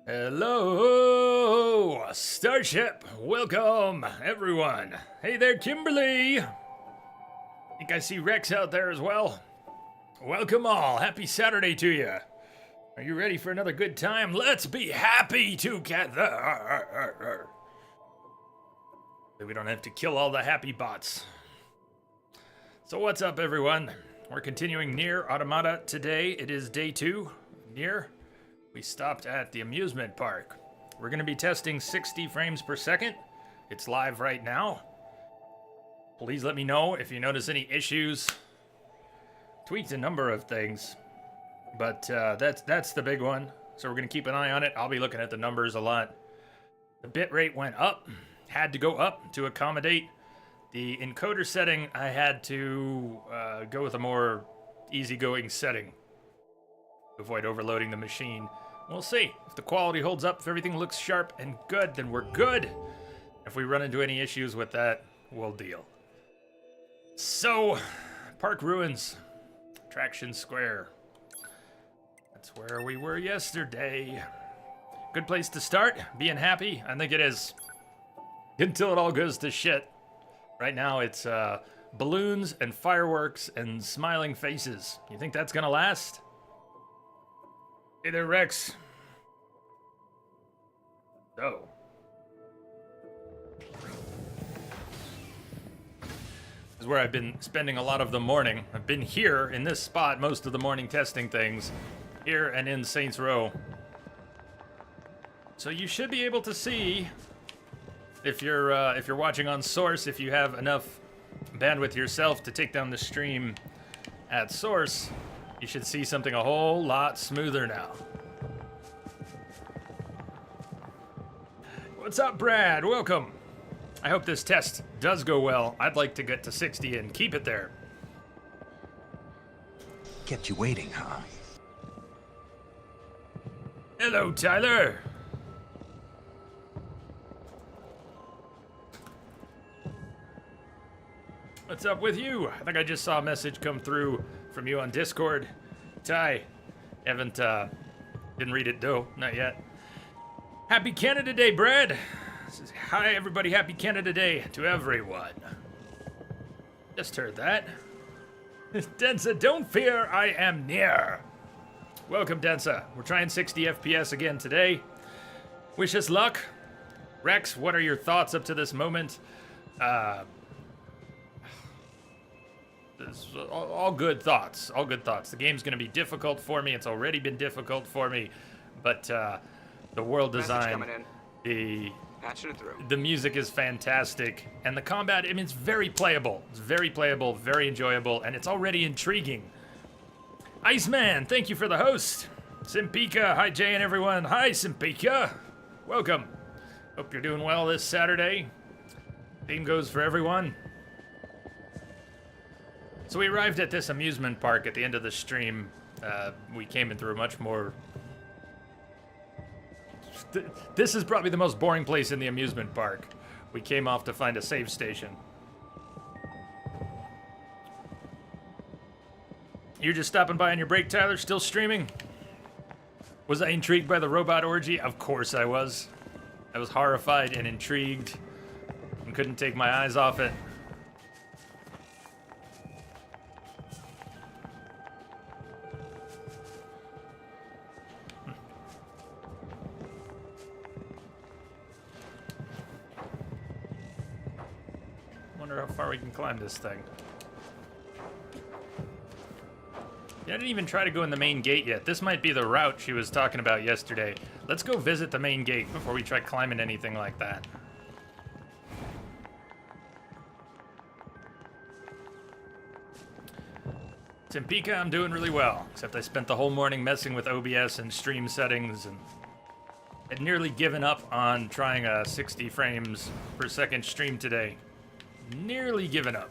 Hello, Starship. Welcome, everyone. Hey there, Kimberly. Think I see Rex out there as well. Welcome all. Happy Saturday to you. Are you ready for another good time? Let's be happy together. We don't have to kill all the happy bots. So what's up, everyone? We're continuing NieR Automata today. It is day 2 of NieR. We stopped at the amusement park. We're going to be testing 60 frames per second. It's live right now. Please let me know if you notice any issues. Tweaked a number of things, but that's the big one. So we're going to keep an eye on it. I'll be looking at the numbers a lot. The bitrate went up, had to go up to accommodate the encoder setting. I had to go with a more easygoing setting to avoid overloading the machine. We'll see. If the quality holds up, if everything looks sharp and good, then we're good. If we run into any issues with that, we'll deal. So, Park Ruins, Attraction Square. That's where we were yesterday. Good place to start, being happy. I think it is. Until it all goes to shit. Right now it's balloons and fireworks and smiling faces. You think that's gonna last? Hey there, Rex. So. This is where I've been spending a lot of the morning. I've been here in this spot most of the morning testing things. Here and in Saints Row. So you should be able to see if you're watching on Source, if you have enough bandwidth yourself to take down the stream at Source, you should see something a whole lot smoother now. What's up, Brad? Welcome. I hope this test does go well. I'd like to get to 60 and keep it there. Kept you waiting, huh? Hello, Tyler. What's up with you? I think I just saw a message come through from you on Discord. Ty, didn't read it though, not yet. Happy Canada Day, Brad. Says, hi everybody, happy Canada Day to everyone. Just heard that. Densa, don't fear, I am NieR. Welcome, Densa. We're trying 60 FPS again today. Wish us luck. Rex, what are your thoughts up to this moment? All good thoughts. All good thoughts. The game's going to be difficult for me. It's already been difficult for me. But the world design, the music is fantastic. And the combat, I mean, it's very playable. It's very playable, very enjoyable, and it's already intriguing. Iceman, thank you for the host. Simpika, hi Jay and everyone. Hi Simpika. Welcome. Hope you're doing well this Saturday. Same goes for everyone. So we arrived at this amusement park at the end of the stream. We came in through a much more... This is probably the most boring place in the amusement park. We came off to find a save station. You're just stopping by on your break, Tyler? Still streaming? Was I intrigued by the robot orgy? Of course I was. I was horrified and intrigued and couldn't take my eyes off it. Wonder how far we can climb this thing. Yeah, I didn't even try to go in the main gate yet. This might be the route she was talking about yesterday. Let's go visit the main gate before we try climbing anything like that. Timpika, I'm doing really well, except I spent the whole morning messing with OBS and stream settings and had nearly given up on trying a 60 frames per second stream today. Nearly given up.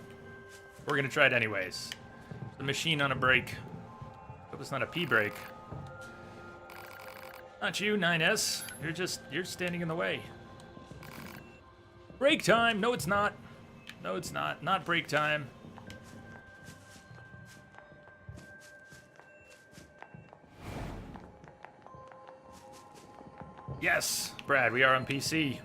We're gonna try it anyways. The machine on a break. Hope it's not a pee break. Not you, 9S. You're standing in the way. Break time! No, it's not. No, it's not. Not break time. Yes, Brad, we are on PC.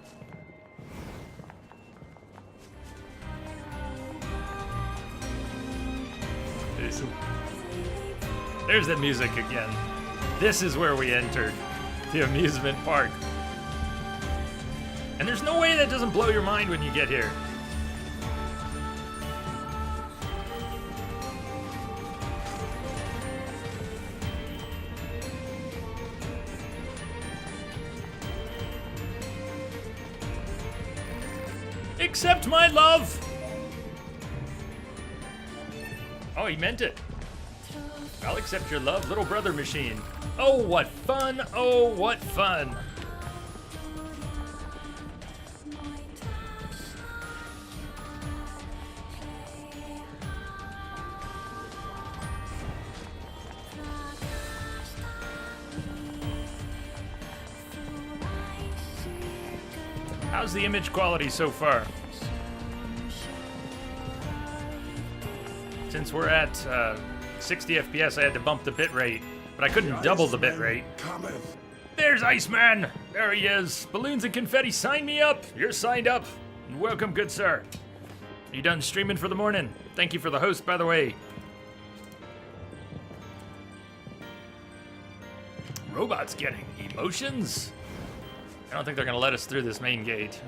There's the music again. This is where we entered the amusement park. And there's no way that doesn't blow your mind when you get here. Accept my love! Oh, he meant it. I'll accept your love, little brother machine. Oh, what fun! Oh, what fun! How's the image quality so far? Since we're at 60 FPS, I had to bump the bitrate, but I couldn't double the bitrate. There's Iceman! There he is! Balloons and confetti, sign me up! You're signed up! And welcome, good sir. Are you done streaming for the morning? Thank you for the host, by the way. Robots getting emotions? I don't think they're gonna let us through this main gate.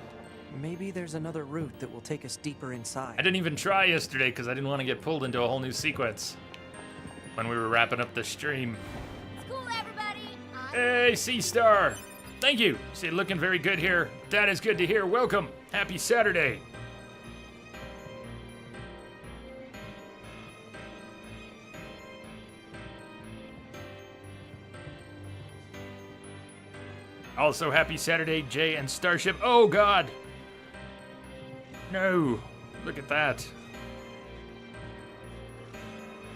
Maybe there's another route that will take us deeper inside. I didn't even try yesterday because I didn't want to get pulled into a whole new sequence when we were wrapping up the stream. School, everybody! Hey, C-Star! Thank you! See, looking very good here. That is good to hear. Welcome! Happy Saturday! Also, happy Saturday, Jay and Starship. Oh, God! No! Look at that.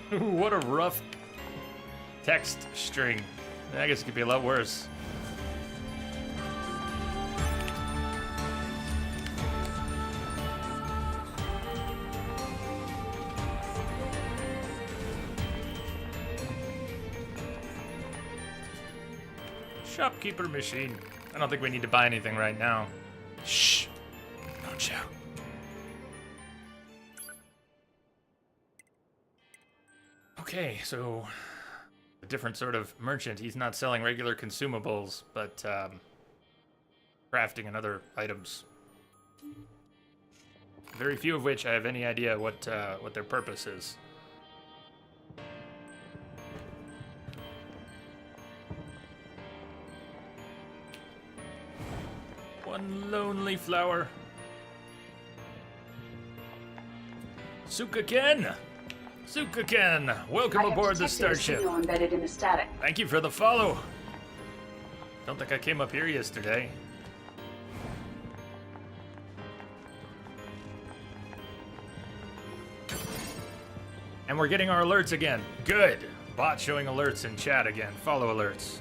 What a rough text string. I guess it could be a lot worse. Shopkeeper machine. I don't think we need to buy anything right now. Shh. Don't shout. Okay, so a different sort of merchant. He's not selling regular consumables, but crafting and other items. Very few of which I have any idea what their purpose is. One lonely flower. Suka-ken! Suka-ken! Welcome aboard the starship. Embedded in the static. Thank you for the follow. Don't think I came up here yesterday. And we're getting our alerts again. Good. Bot showing alerts in chat again. Follow alerts.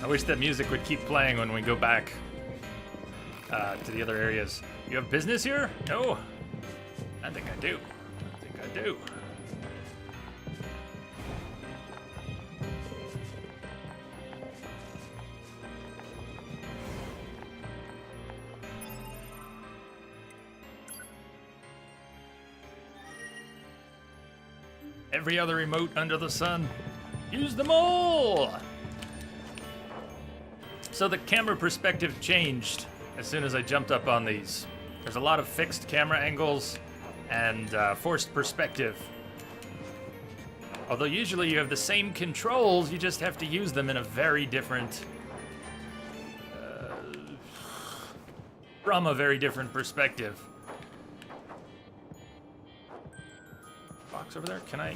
I wish that music would keep playing when we go back to the other areas. You have business here? No. I think I do. I think I do. Every other remote under the sun. Use them all! So the camera perspective changed as soon as I jumped up on these. There's a lot of fixed camera angles and forced perspective. Although usually you have the same controls, you just have to use them in a very different... from a very different perspective. Box over there? Can I...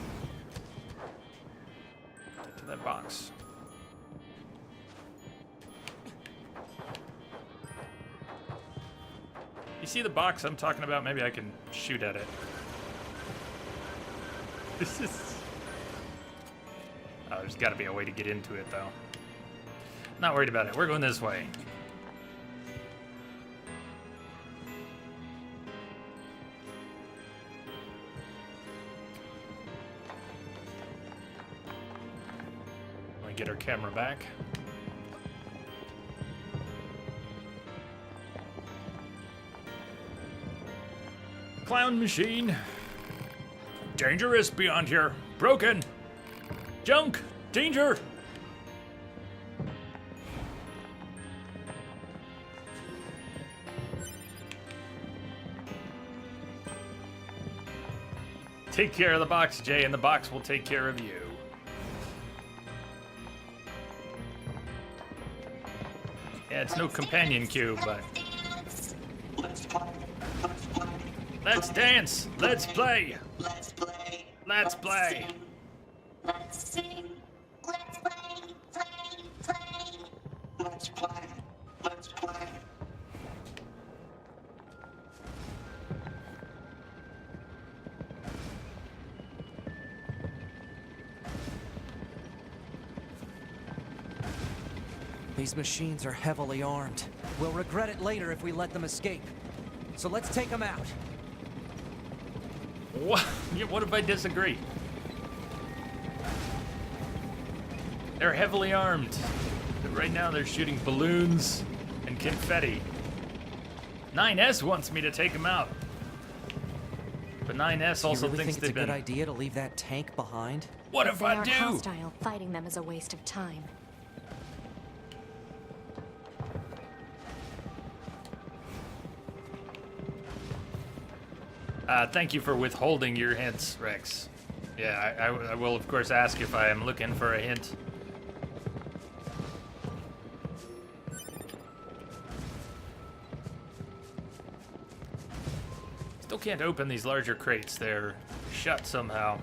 get to that box? You see the box I'm talking about? Maybe I can shoot at it. This is... Oh, there's got to be a way to get into it, though. Not worried about it. We're going this way. Let me get our camera back. Clown machine. Dangerous beyond here. Broken. Junk. Danger. Take care of the box, Jay, and the box will take care of you. Yeah, it's no companion cube, but... Let's dance! Let's play! Let's play. Let's play! Let's sing. Let's play. Play. Let's play. Let's play. These machines are heavily armed. We'll regret it later if we let them escape. So let's take them out. What? Yeah, what if I disagree? They're heavily armed. Right now they're shooting balloons and confetti. 9S wants me to take them out. But 9S also you really thinks think it's they've a been... good idea to leave that tank behind? What If if they I are do? hostile, fighting them is a waste of time. Thank you for withholding your hints, Rex. Yeah, I will of course ask if I am looking for a hint. Still can't open these larger crates. They're shut somehow.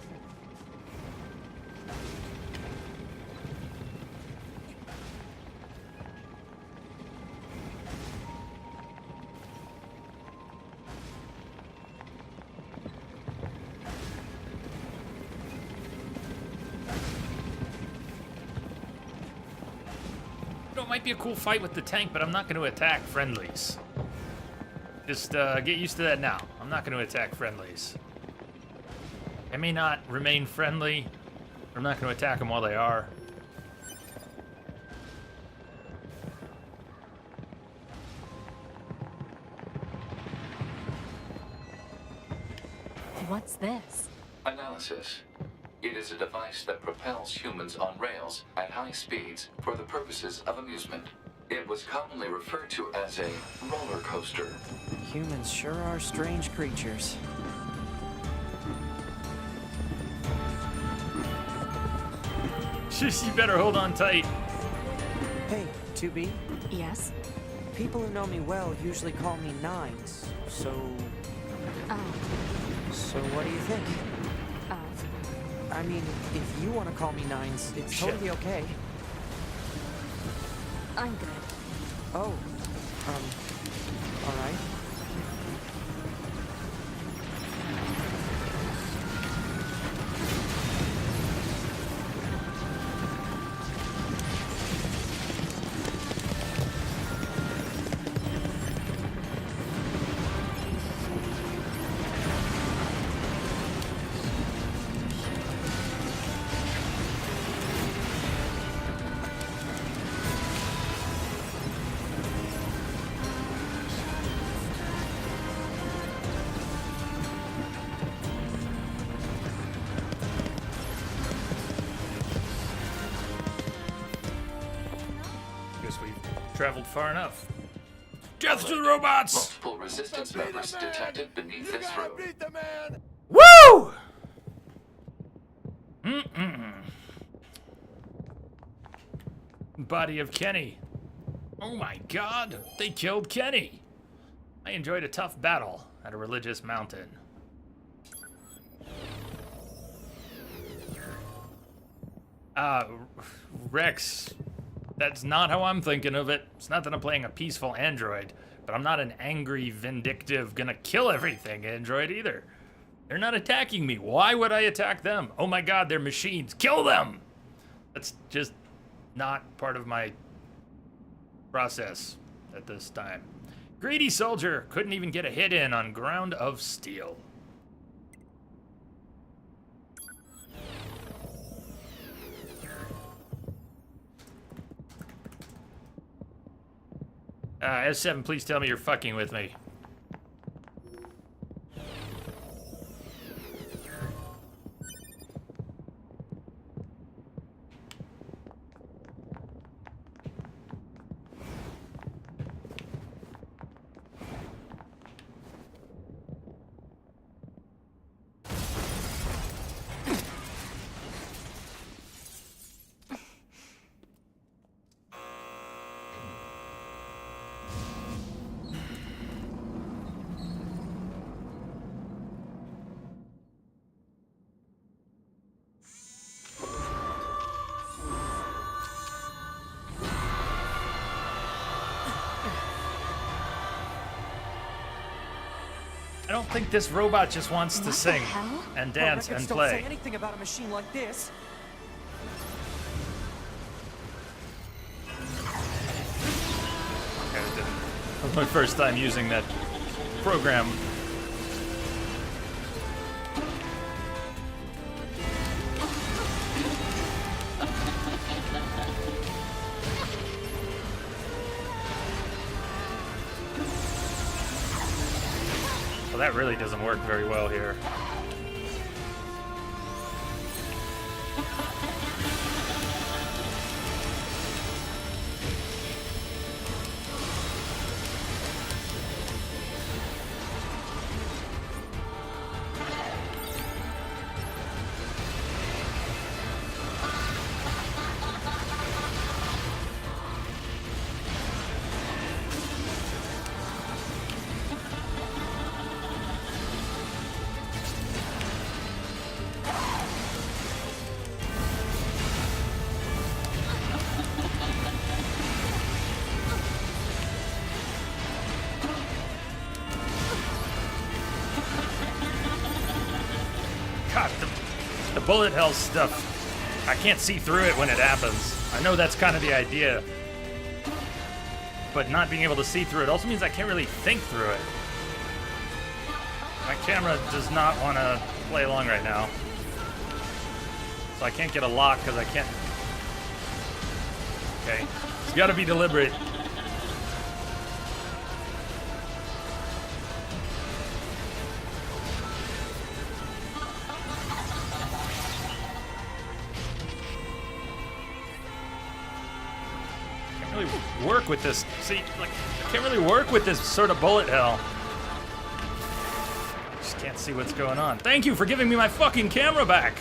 It might be a cool fight with the tank, but I'm not going to attack friendlies. Just get used to that now. I'm not going to attack friendlies. I may not remain friendly. I'm not going to attack them while they are. What's this? Analysis. It is a device that propels humans on rails at high speeds for the purposes of amusement. It was commonly referred to as a roller coaster. Humans sure are strange creatures. You better hold on tight. Hey, 2B, Yes? people who know me well usually call me Nines. So what do you think? I mean, if you want to call me Nines, it's Shit. totally okay. I'm good. Oh, all right. Guess we've traveled far enough. Death to the robots! Multiple resistance members detected beneath this road. Woo! Body of Kenny. Oh my god, they killed Kenny. I enjoyed a tough battle at a religious mountain. Rex, that's not how I'm thinking of it. It's not that I'm playing a peaceful android, but I'm not an angry, vindictive, gonna kill everything android either. They're not attacking me. Why would I attack them? Oh my god, they're machines. Kill them! That's just not part of my process at this time. Greedy soldier couldn't even get a hit in on ground of steel. S7, please tell me you're fucking with me. I don't think this robot just wants to What the sing hell? and dance Records and don't play. say anything about a machine like this. Okay, it didn't. That was my first time using that program. Well, that really doesn't work very well here. God, the bullet hell stuff, I can't see through it when it happens. I know that's kind of the idea. But not being able to see through it also means I can't really think through it. My camera does not want to play along right now. So I can't get a lock because I can't... Okay, it's got to be deliberate. Work with this. See, like, I can't really work with this sort of bullet hell. Just can't see what's going on. Thank you for giving me my fucking camera back.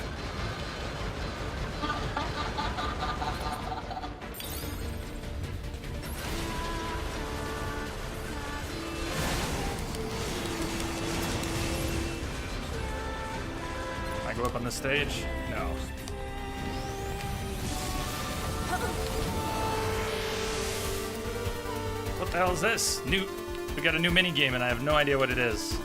Can I go up on the stage? No. What the hell is this? We got a new mini game and I have no idea what it is.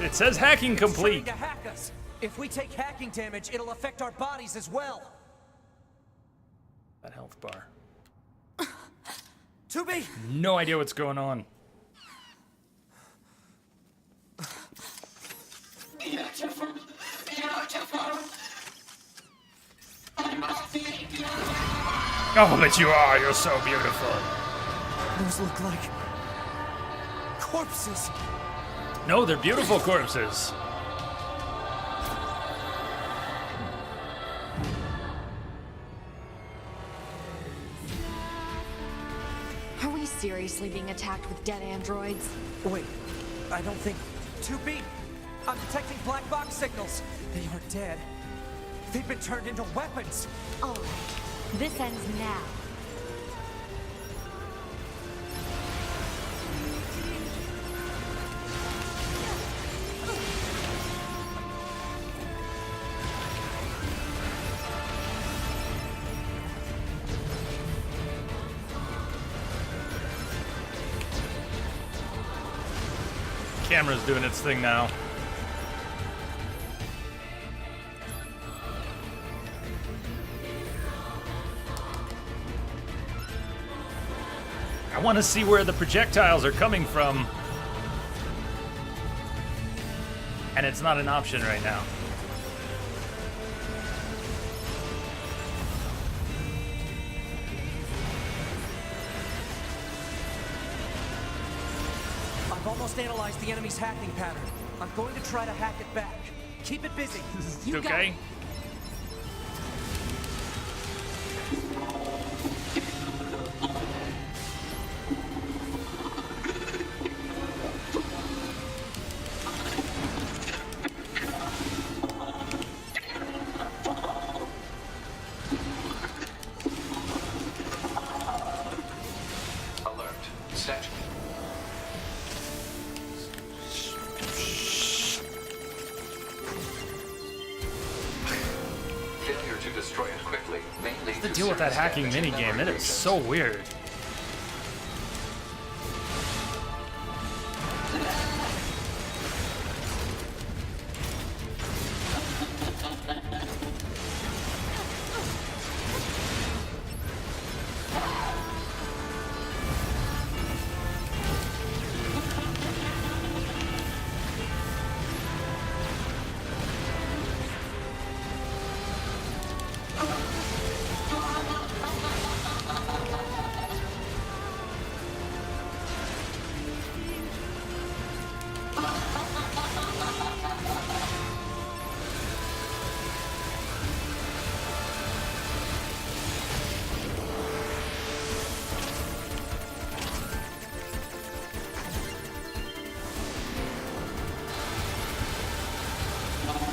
It says hacking complete. Trying to hack us. If we take hacking damage, it'll affect our bodies as well. That health bar. 2B! No idea what's going on. Beautiful, beautiful. I must be beautiful. Oh, but you are. You're so beautiful. Those look like corpses. No, they're beautiful corpses. Are we seriously being attacked with dead androids? Wait, I don't think... 2B! I'm detecting black box signals. They aren't dead. They've been turned into weapons. All right. This ends now. Camera's doing its thing now. I want to see where the projectiles are coming from. And it's not an option right now. I've almost analyzed the enemy's hacking pattern. I'm going to try to hack it back. Keep it busy. You got Okay. it. Alert. Set. Failure to destroy it quickly may lead To to deal with that serious hacking damage in minigame, memory it is regions. so weird.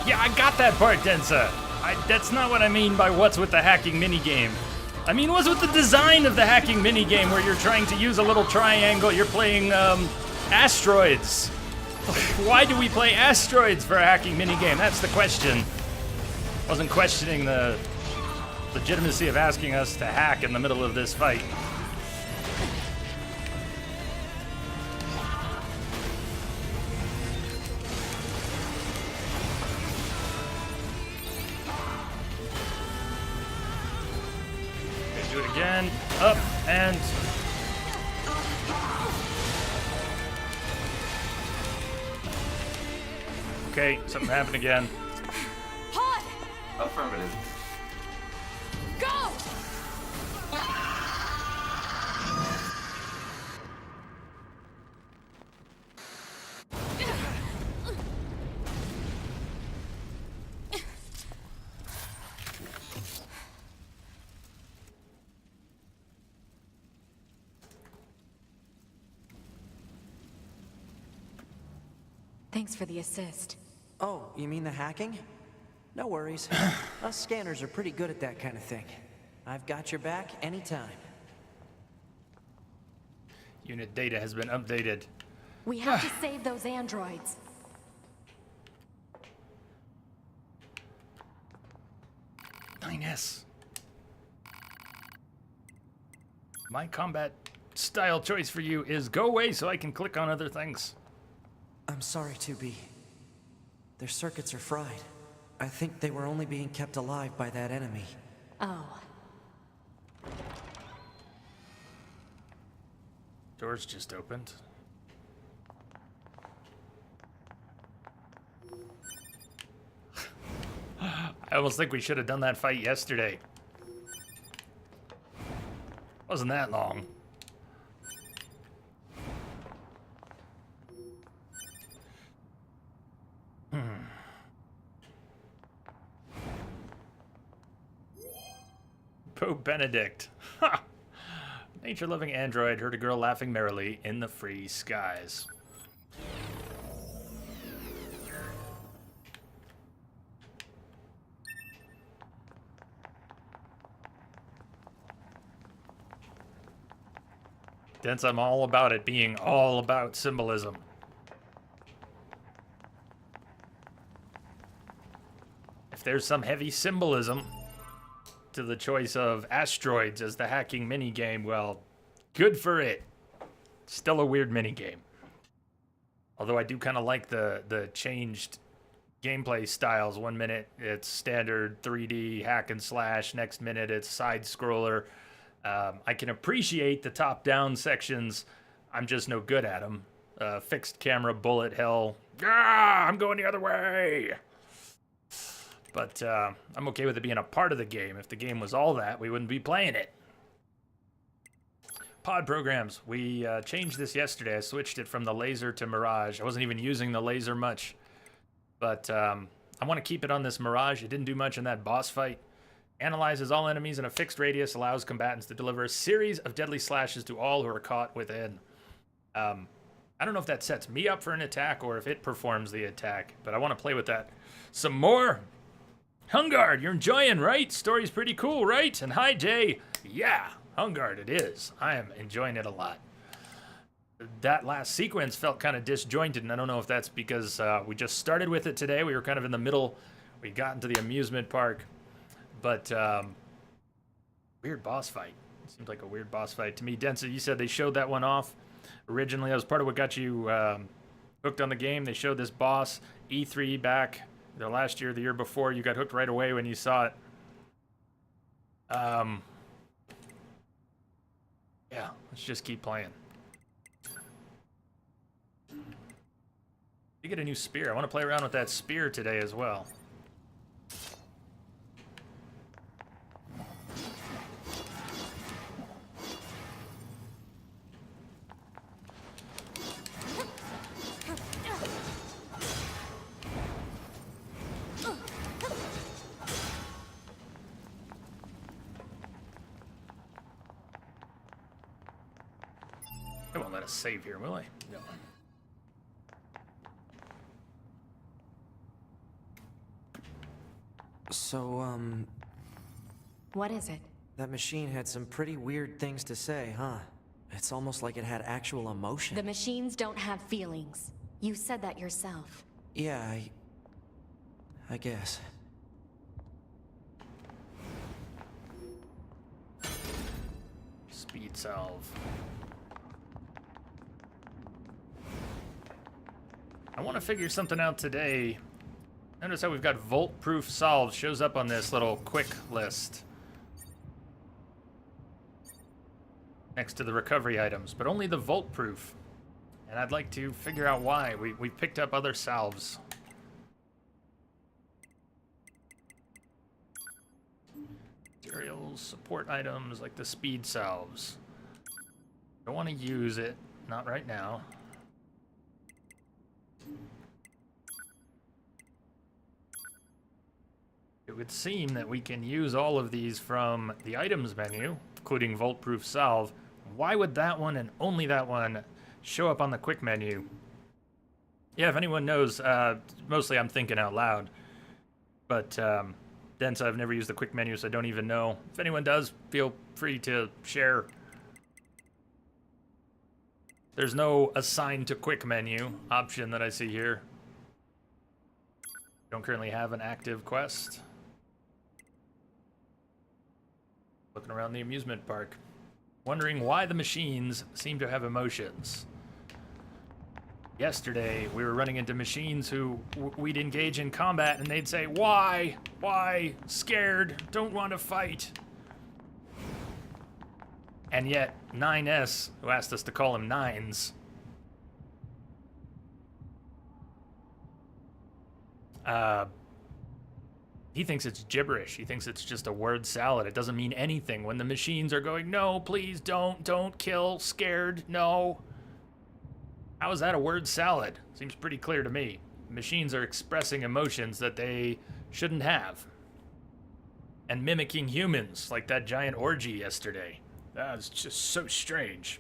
Yeah, I got that part, Densa. That's not what I mean by what's with the hacking minigame. I mean, what's with the design of the hacking minigame where you're trying to use a little triangle, you're playing asteroids. Why do we play asteroids for a hacking minigame? That's the question. Wasn't questioning the legitimacy of asking us to hack in the middle of this fight. Do it again. Up and... Okay, something happened again. Pod! Affirmative. Go! Thanks for the assist. Oh, you mean the hacking? No worries. Us scanners are pretty good at that kind of thing. I've got your back anytime. Unit data has been updated. We have to save those androids. S. My combat style choice for you is go away so I can click on other things. I'm sorry, 2B. Their circuits are fried. I think they were only being kept alive by that enemy. Oh. Doors just opened. I almost think we should have done that fight yesterday. Wasn't that long. Pope Benedict. Ha! Nature-loving android heard a girl laughing merrily in the free skies. Dense, I'm all about it being all about symbolism. If there's some heavy symbolism to the choice of asteroids as the hacking minigame, well, good for it. Still a weird minigame. Although I do kind of like the changed gameplay styles. 1 minute it's standard 3D hack and slash. Next minute it's side scroller. I can appreciate the top-down sections. I'm just no good at them. Fixed camera, bullet hell. Ah, I'm going the other way. But I'm okay with it being a part of the game. If the game was all that, we wouldn't be playing it. Pod programs. We changed this yesterday. I switched it from the laser to Mirage. I wasn't even using the laser much. But I want to keep it on this Mirage. It didn't do much in that boss fight. Analyzes all enemies in a fixed radius, allows combatants to deliver a series of deadly slashes to all who are caught within. I don't know if that sets me up for an attack or if it performs the attack, but I want to play with that some more. Hungard, you're enjoying, right? Story's pretty cool, right? And hi, Jay. Yeah, Hungard it is. I am enjoying it a lot. That last sequence felt kind of disjointed, and I don't know if that's because we just started with it today. We were kind of in the middle. We got into the amusement park. But, weird boss fight. Seems like a weird boss fight to me. Densa, you said they showed that one off. Originally, that was part of what got you hooked on the game. They showed this boss, E3 back the last year, the year before. You got hooked right away when you saw it. Yeah, let's just keep playing. You get a new spear. I want to play around with that spear today as well. They won't let us save here, will they? No. So, What is it? that machine had some pretty weird things to say, huh? It's almost like it had actual emotion. The machines don't have feelings. You said that yourself. Yeah, I guess. Speed salve. I want to figure something out today. Notice how we've got volt-proof salves shows up on this little quick list. Next to the recovery items, but only the volt-proof. And I'd like to figure out why. We picked up other salves. Materials, support items, like the speed salves. Don't want to use it. Not right now. It would seem that we can use all of these from the items menu, including volt-proof salve. Why would that one and only that one show up on the quick menu? Yeah, if anyone knows, mostly I'm thinking out loud. But, Dense, I've never used the quick menu, so I don't even know. If anyone does, feel free to share. There's no assign to quick menu option that I see here. Don't currently have an active quest. Looking around the amusement park. Wondering why the machines seem to have emotions. Yesterday, we were running into machines who we'd engage in combat and they'd say, why? Why? Scared, don't want to fight. And yet, 9S, who asked us to call him Nines, he thinks it's gibberish. He thinks it's just a word salad. It doesn't mean anything when the machines are going, no, please don't kill, scared, no. How is that a word salad? Seems pretty clear to me. Machines are expressing emotions that they shouldn't have. And mimicking humans, like that giant orgy yesterday. That's just so strange.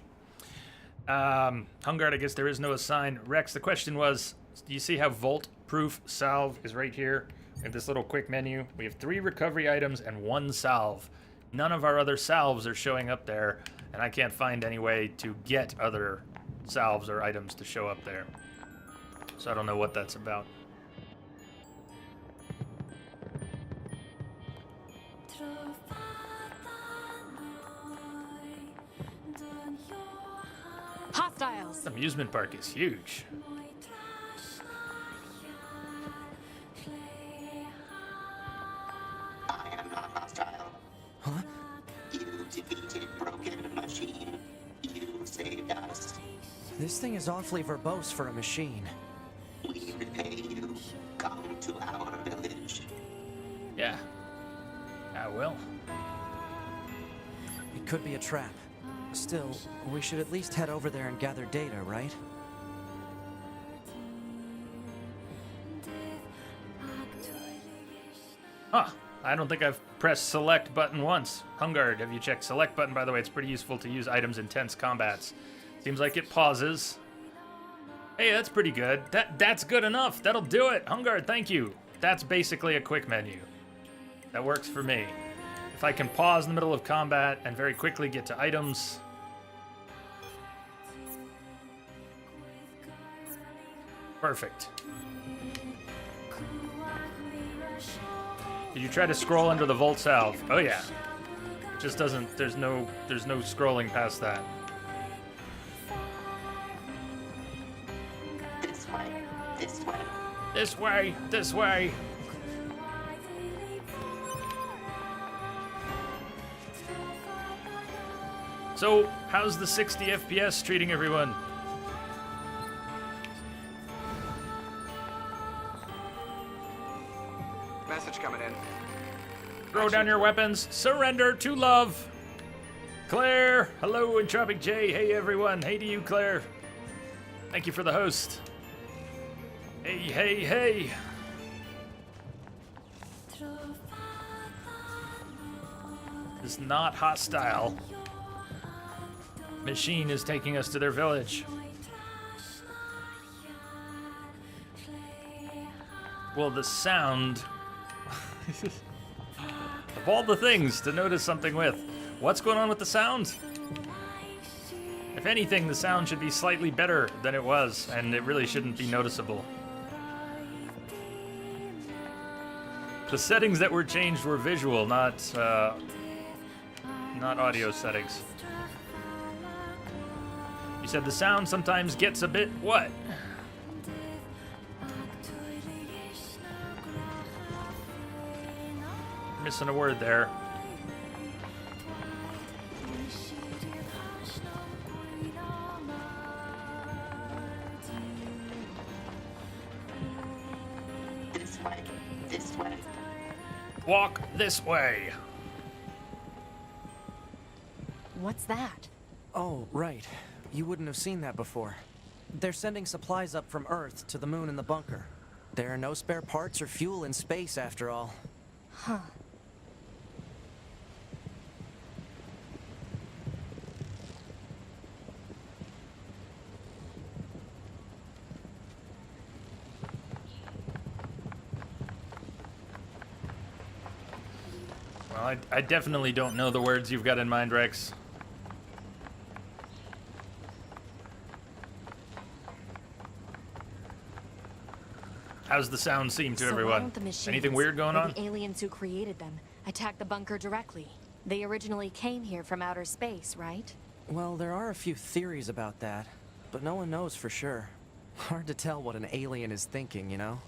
Hungard, I guess there is no assign. Rex, the question was, do you see how volt-proof salve is right here? We have this little quick menu. We have 3 recovery items and 1 salve. None of our other salves are showing up there, and I can't find any way to get other salves or items to show up there. So I don't know what that's about. Hostiles! This amusement park is huge. This thing is awfully verbose for a machine. We repay you. Come to our village. Yeah. I will. It could be a trap. Still, we should at least head over there and gather data, right? Huh. I don't think I've pressed select button once. Hungard, have you checked select button? By the way, it's pretty useful to use items in tense combats. Seems like it pauses. Hey, that's pretty good. That's good enough. That'll do it. Hungard, thank you. That's basically a quick menu. That works for me. If I can pause in the middle of combat and very quickly get to items. Perfect. Did you try to scroll under the Volt Salve? Oh yeah. It just doesn't, there's no scrolling past that. This way. This way. This way, this way. So, how's the 60 FPS treating everyone? Message coming in. Throw down your weapons. Surrender to love. Claire. Hello, Entropic J. Hey, everyone. Hey to you, Claire. Thank you for the host. Hey, hey, hey. It's not hostile. Machine is taking us to their village. Well, the sound... of all the things to notice something with, what's going on with the sound? If anything, the sound should be slightly better than it was, and it really shouldn't be noticeable. The settings that were changed were visual, not audio settings. You said the sound sometimes gets a bit what? Missing a word there. This way. This way. Walk this way. What's that? Oh, right. You wouldn't have seen that before. They're sending supplies up from Earth to the moon and the bunker. There are no spare parts or fuel in space, after all. Huh. Well, I definitely don't know the words you've got in mind, Rex. How's the sound seem to So why everyone? don't the machines, Anything weird going or on? the aliens who created them attack the bunker directly? They originally came here from outer space, right? Well, there are a few theories about that, but no one knows for sure. Hard to tell what an alien is thinking, you know?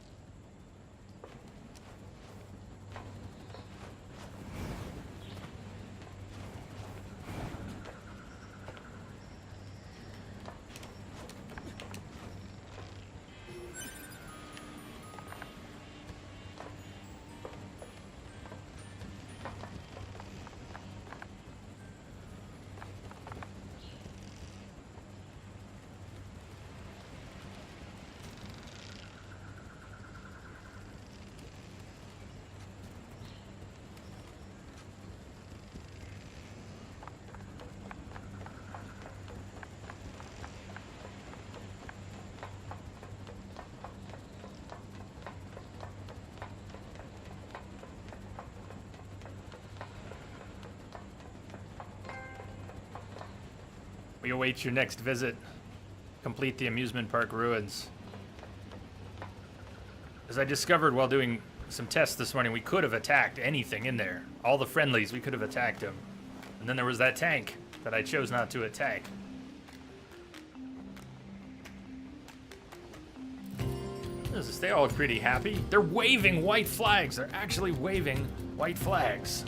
We await your next visit. Complete the amusement park ruins. As I discovered while doing some tests this morning, we could have attacked anything in there. All the friendlies, we could have attacked them. And then there was that tank that I chose not to attack. They all look pretty happy. They're waving white flags. They're actually waving white flags.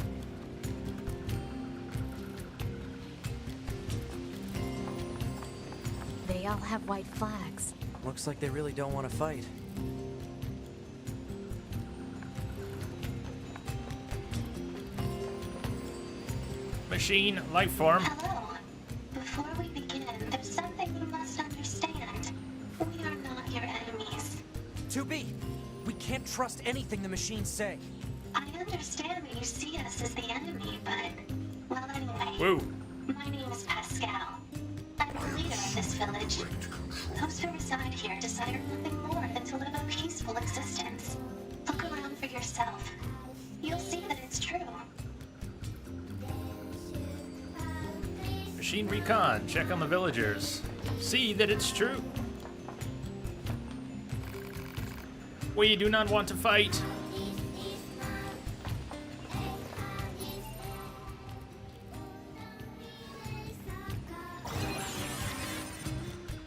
They They all have white flags. Looks like they really don't want to fight. Machine, life form. Hello. Before we begin, there's something you must understand. We are not your enemies. 2B, we can't trust anything the machines say. I understand that you see us as the enemy, but... Well, anyway. Woo. My name is Pascal. I'm the leader of this village. Those who reside here desire nothing more than to live a peaceful existence. Look around for yourself. You'll see that it's true. Machine recon. Check on the villagers. See that it's true. We do not want to fight.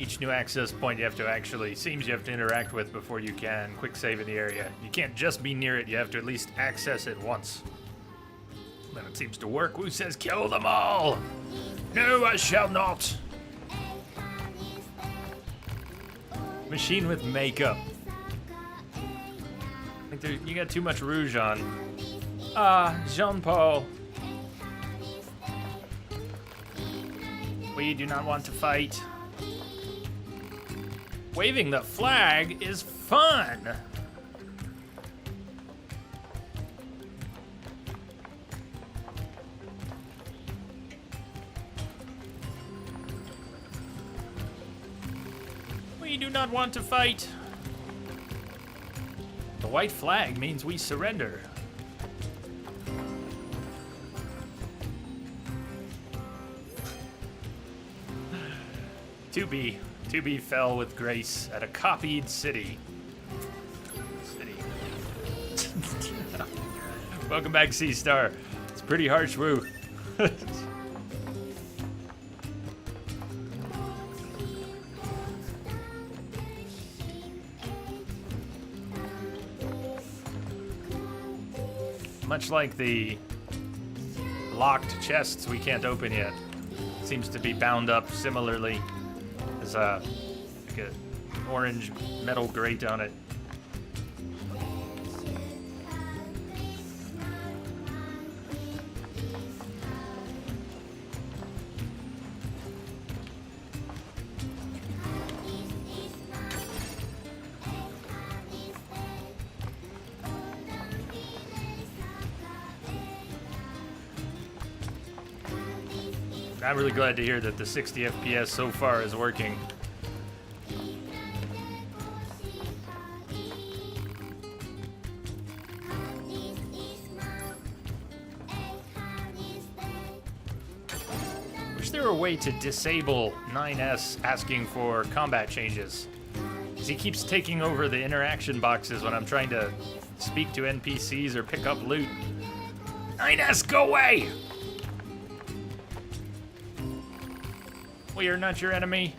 Each new access point you have to seems you have to interact with before you can quick save in the area. You can't just be near it, you have to at least access it once. Then it seems to work. Wu says kill them all! No, I shall not! Machine with makeup. I think you got too much rouge on. Ah, Jean-Paul. We do not want to fight. Waving the flag is fun. We do not want to fight. The white flag means we surrender. To be fell with grace at a copied city. Welcome back, Sea Star. It's pretty harsh, Woo. Much like the locked chests we can't open yet. Seems to be bound up similarly. There's like an orange metal grate on it. I'm really glad to hear that the 60 FPS so far is working. Wish there were a way to disable 9S asking for combat changes. 'Cause he keeps taking over the interaction boxes when I'm trying to speak to NPCs or pick up loot. 9S, go away! We are not your enemy.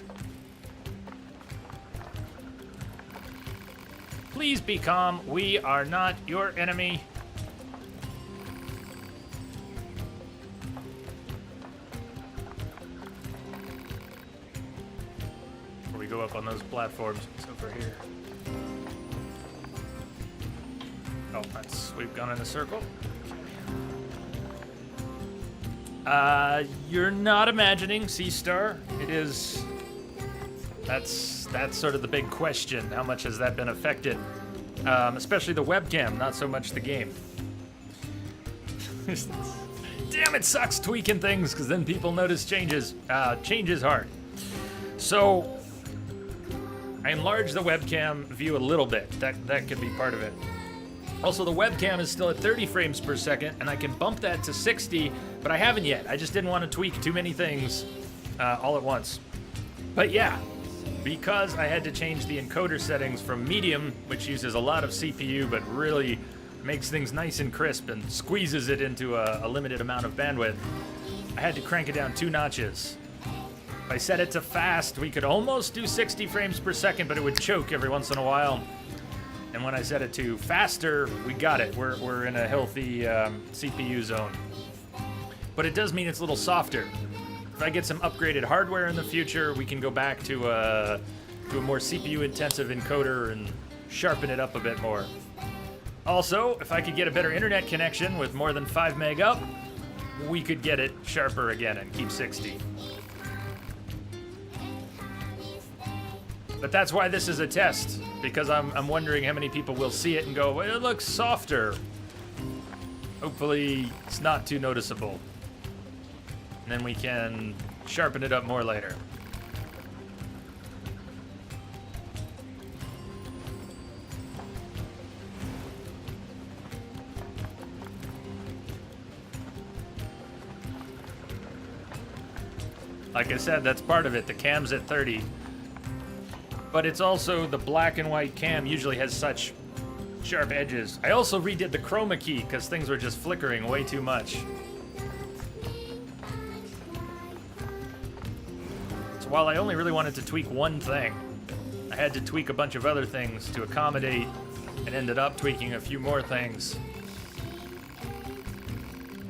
Please be calm. We are not your enemy. Before we go up on those platforms, it's over here. Oh, we've gone in a circle. You're not imagining, Sea Star. It is. That's sort of the big question. How much has that been affected? Especially the webcam, not so much the game. Damn, it sucks tweaking things because then people notice changes. Change is hard. So I enlarged the webcam view a little bit. That could be part of it. Also, the webcam is still at 30 frames per second, and I can bump that to 60, but I haven't yet. I just didn't want to tweak too many things all at once. But yeah, because I had to change the encoder settings from medium, which uses a lot of CPU, but really makes things nice and crisp and squeezes it into a limited amount of bandwidth, I had to crank it down 2 notches. If I set it to fast, we could almost do 60 frames per second, but it would choke every once in a while. And when I set it to faster, we got it. We're in a healthy CPU zone. But it does mean it's a little softer. If I get some upgraded hardware in the future, we can go back to a more CPU-intensive encoder and sharpen it up a bit more. Also, if I could get a better internet connection with more than 5 meg up, we could get it sharper again and keep 60. But that's why this is a test, because I'm wondering how many people will see it and go, well, it looks softer. Hopefully, it's not too noticeable. And then we can sharpen it up more later. Like I said, that's part of it. The cam's at 30. But it's also the black and white cam usually has such sharp edges. I also redid the chroma key because things were just flickering way too much. So while I only really wanted to tweak one thing, I had to tweak a bunch of other things to accommodate and ended up tweaking a few more things.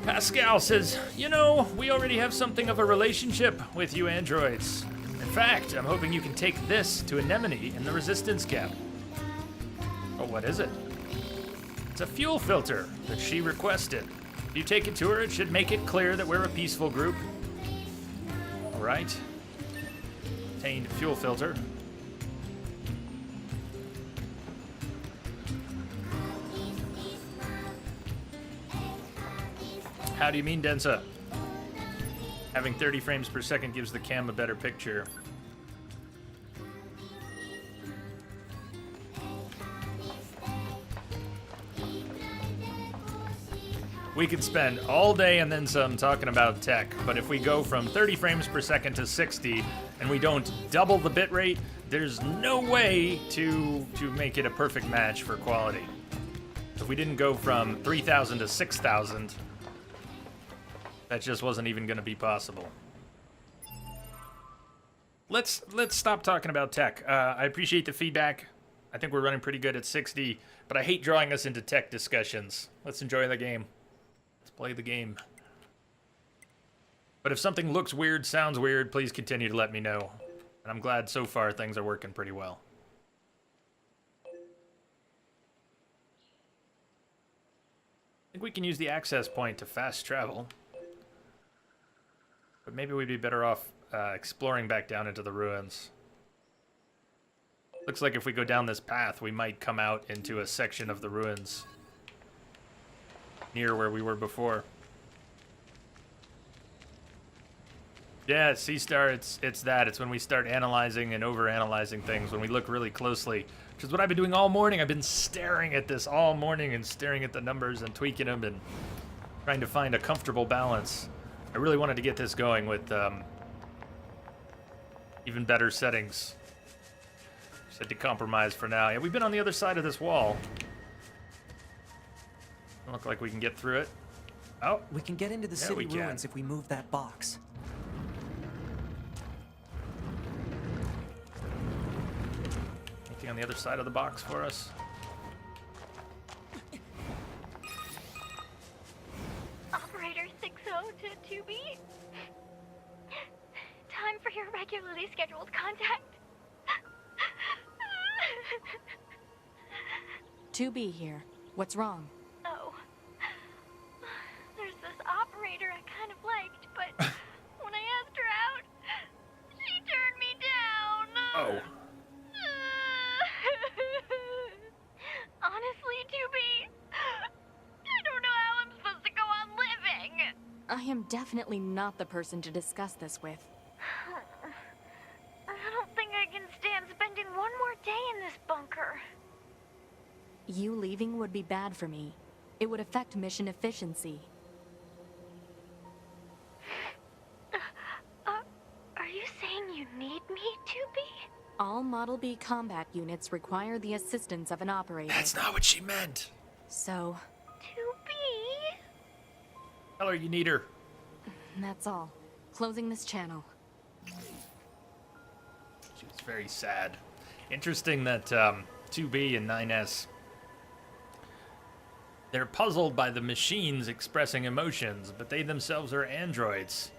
Pascal says, you know, we already have something of a relationship with you androids. In fact, I'm hoping you can take this to Anemone in the resistance cap. Oh, what is it? It's a fuel filter that she requested. If you take it to her, it should make it clear that we're a peaceful group. All right. Obtained fuel filter. How do you mean, Densa? Having 30 frames per second gives the cam a better picture. We could spend all day and then some talking about tech, but if we go from 30 frames per second to 60 and we don't double the bitrate, there's no way to make it a perfect match for quality. If we didn't go from 3,000 to 6,000, that just wasn't even going to be possible. Let's stop talking about tech. I appreciate the feedback. I think we're running pretty good at 60, but I hate drawing us into tech discussions. Let's enjoy the game. Let's play the game. But if something looks weird, sounds weird, please continue to let me know. And I'm glad so far things are working pretty well. I think we can use the access point to fast travel. But maybe we'd be better off exploring back down into the ruins. Looks like if we go down this path, we might come out into a section of the ruins near where we were before. Yeah, C-Star, it's that. It's when we start analyzing and over-analyzing things, when we look really closely, which is what I've been doing all morning. I've been staring at this all morning and staring at the numbers and tweaking them and trying to find a comfortable balance. I really wanted to get this going with even better settings. Just had to compromise for now. Yeah, we've been on the other side of this wall. Doesn't look like we can get through it. Oh, We can get into the city ruins if we move that box. Anything on the other side of the box for us? Operator 60 to 2B. Time for your regularly scheduled contact. 2B here. What's wrong? Oh. There's this operator I kind of liked, but when I asked her out, she turned me down. Oh. Honestly, 2B, I don't know how I'm supposed to go on living. I am definitely not the person to discuss this with. I don't think I can stand spending one more day in this bunker. You leaving would be bad for me. It would affect mission efficiency. Are you saying you need me, 2B? All Model B combat units require the assistance of an operator. That's not what she meant. So, 2B? Tell her you need her. that's all. Closing this channel. She was very sad. Interesting that 2B and 9S, they're puzzled by the machines expressing emotions, but they themselves are androids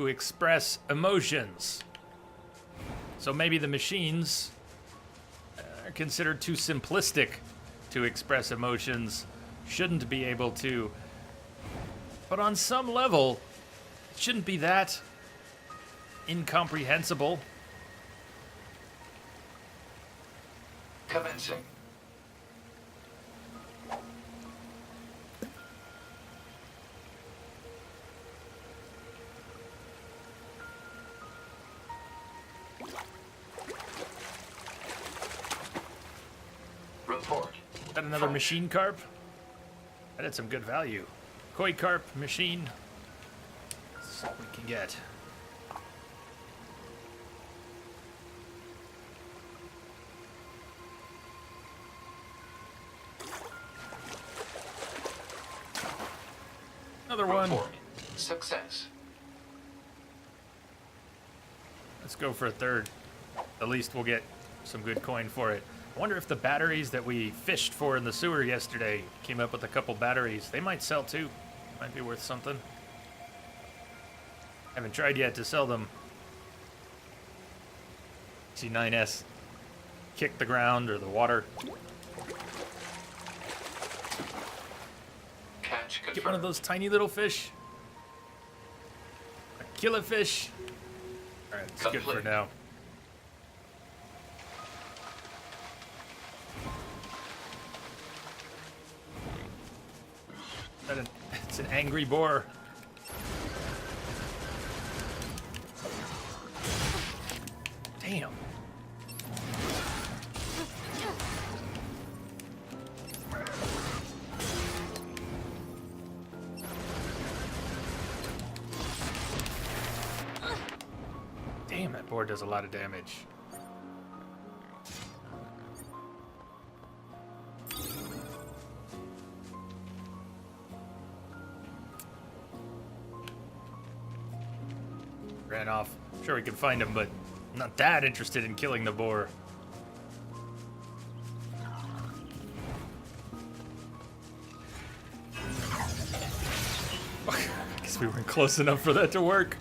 who express emotions. So maybe the machines are considered too simplistic to express emotions, shouldn't be able to. But on some level, it shouldn't be that incomprehensible. Commencing. Report. Is that another machine carp? That had some good value. Koi carp machine. Let's see what we can get. Another one. Report. Success. Let's go for a third. At least we'll get some good coin for it. I wonder if the batteries that we fished for in the sewer yesterday came up with a couple batteries. They might sell too. Might be worth something. Haven't tried yet to sell them. C9S kick the ground or the water. Catch confirmed. Get one of those tiny little fish. A killifish. Alright, it's good for Complete. now. It's an angry boar. Damn. Damn, that boar does a lot of damage. Ran off. Sure, we can find him, but I'm not that interested in killing the boar. I guess we weren't close enough for that to work.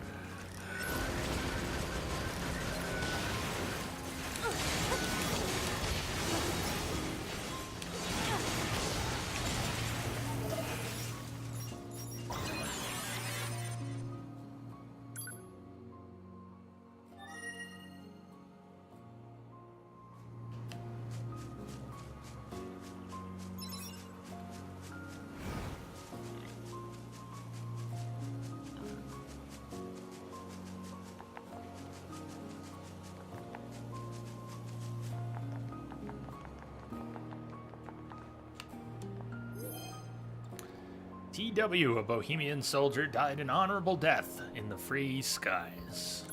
TW, a Bohemian soldier, died an honorable death in the free skies.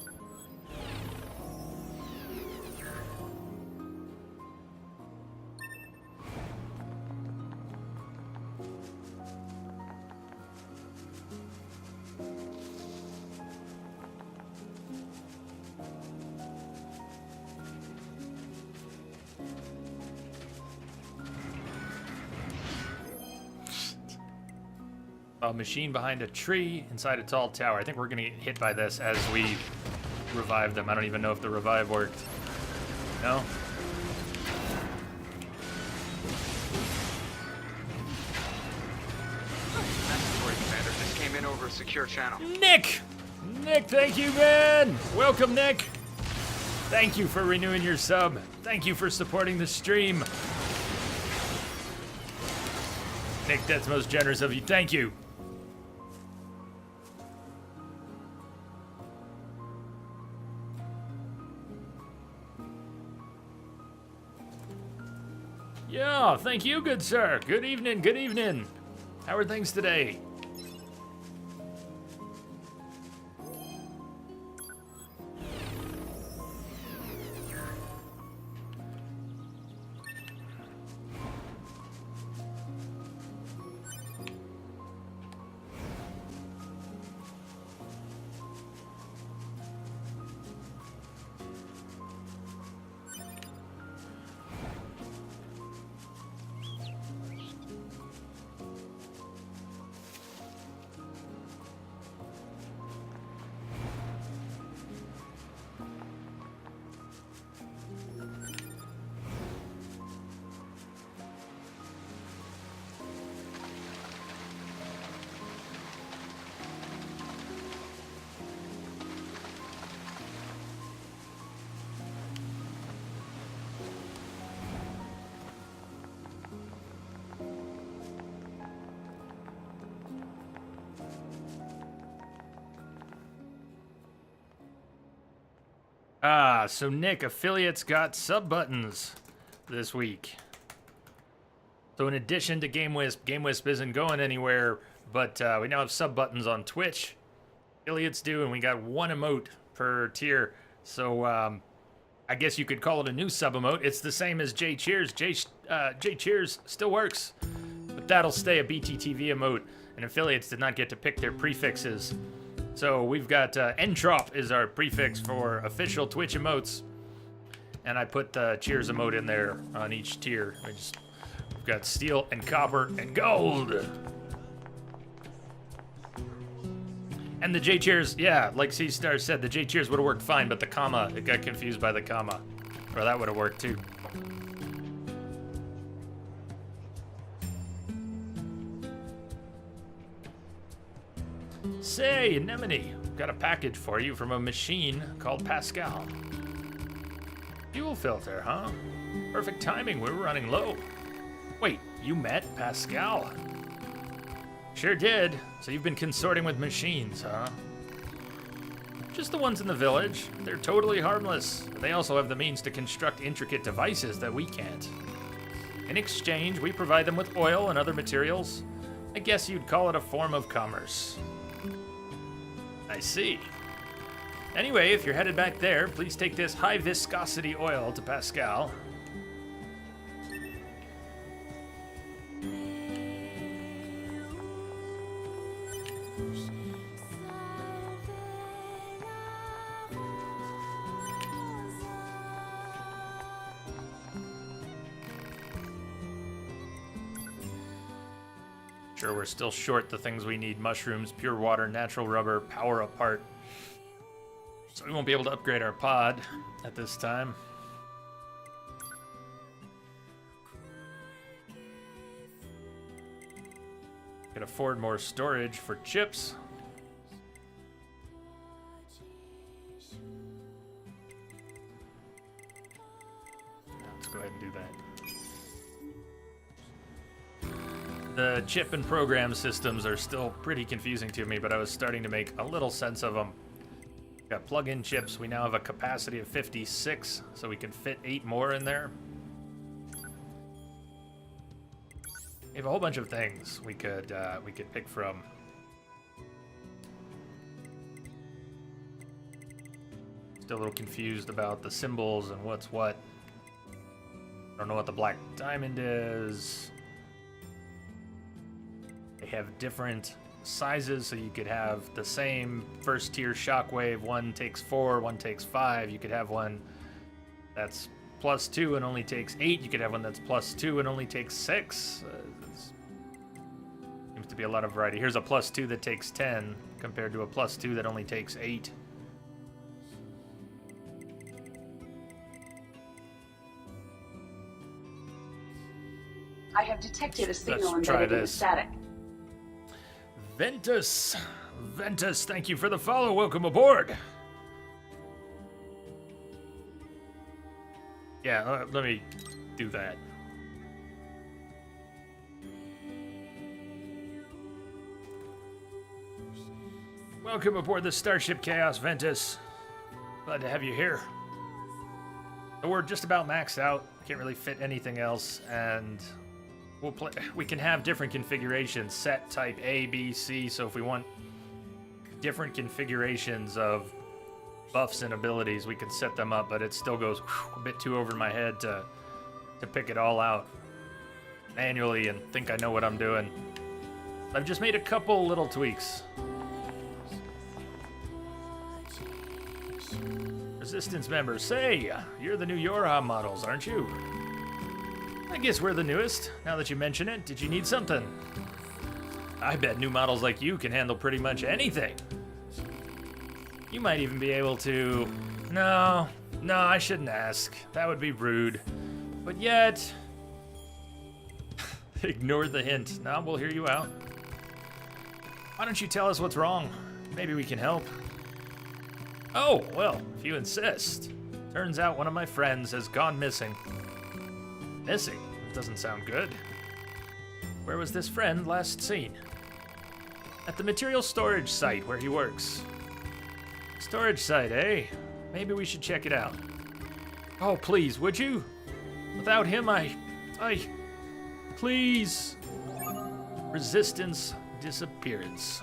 A machine behind a tree inside a tall tower. I think we're gonna get hit by this as we revive them. I don't even know if the revive worked. No? Laboratory Commander just came in over a secure channel. Nick! Nick, thank you, man! Welcome, Nick! Thank you for renewing your sub. Thank you for supporting the stream. Nick, that's most generous of you. Thank you. Yeah, thank you, good sir. Good evening, good evening. How are things today? Ah, so Nick, affiliates got sub buttons this week. So in addition to GameWisp isn't going anywhere, but we now have sub buttons on Twitch. Affiliates do, and we got one emote per tier. So I guess you could call it a new sub emote. It's the same as J Cheers. J Cheers still works, but that'll stay a BTTV emote. And affiliates did not get to pick their prefixes. So we've got Entrop is our prefix for official Twitch emotes. And I put the Cheers emote in there on each tier. We've got steel and copper and gold. And the J Cheers, yeah, like C-Star said, the J Cheers would have worked fine, but the comma, it got confused by the comma. Or that would have worked too. Say, Anemone, got a package for you from a machine called Pascal. Fuel filter, huh? Perfect timing, we were running low. Wait, you met Pascal? Sure did. So you've been consorting with machines, huh? Just the ones in the village. They're totally harmless. They also have the means to construct intricate devices that we can't. In exchange, we provide them with oil and other materials. I guess you'd call it a form of commerce. I see. Anyway, if you're headed back there, please take this high viscosity oil to Pascal. Sure, we're still short the things we need: mushrooms, pure water, natural rubber, power apart. So we won't be able to upgrade our pod at this time. Can afford more storage for chips. Let's go ahead and do that. The chip and program systems are still pretty confusing to me, but I was starting to make a little sense of them. Got plug-in chips. We now have a capacity of 56, so we can fit 8 more in there. We have a whole bunch of things we could pick from. Still a little confused about the symbols and what's what. Don't know what the black diamond is. They have different sizes, so you could have the same first tier shockwave. One takes 4, one takes 5. You could have one that's +2 and only takes 8. You could have one that's +2 and only takes 6. Seems to be a lot of variety. Here's a +2 that takes 10 compared to a +2 that only takes 8. I have detected a signal Let's try embedded in the this. static. Ventus, thank you for the follow. Welcome aboard. Yeah, let me do that. Welcome aboard the Starship Chaos, Ventus. Glad to have you here. We're just about maxed out. Can't really fit anything else, and we can have different configurations, set type A, B, C, so if we want different configurations of buffs and abilities, we can set them up, but it still goes a bit too over my head to pick it all out manually and think I know what I'm doing. I've just made a couple little tweaks. Resistance members, say, you're the new Yorha models, aren't you? I guess we're the newest, now that you mention it. Did you need something? I bet new models like you can handle pretty much anything. You might even be able to... No, I shouldn't ask. That would be rude. But yet... Ignore the hint. Now we'll hear you out. Why don't you tell us what's wrong? Maybe we can help. Oh, well, if you insist. Turns out one of my friends has gone missing. Missing? Doesn't sound good. Where was this friend last seen? At the material storage site where he works. Storage site, eh? Maybe we should check it out. Oh, please, would you? Without him, please. Resistance disappearance.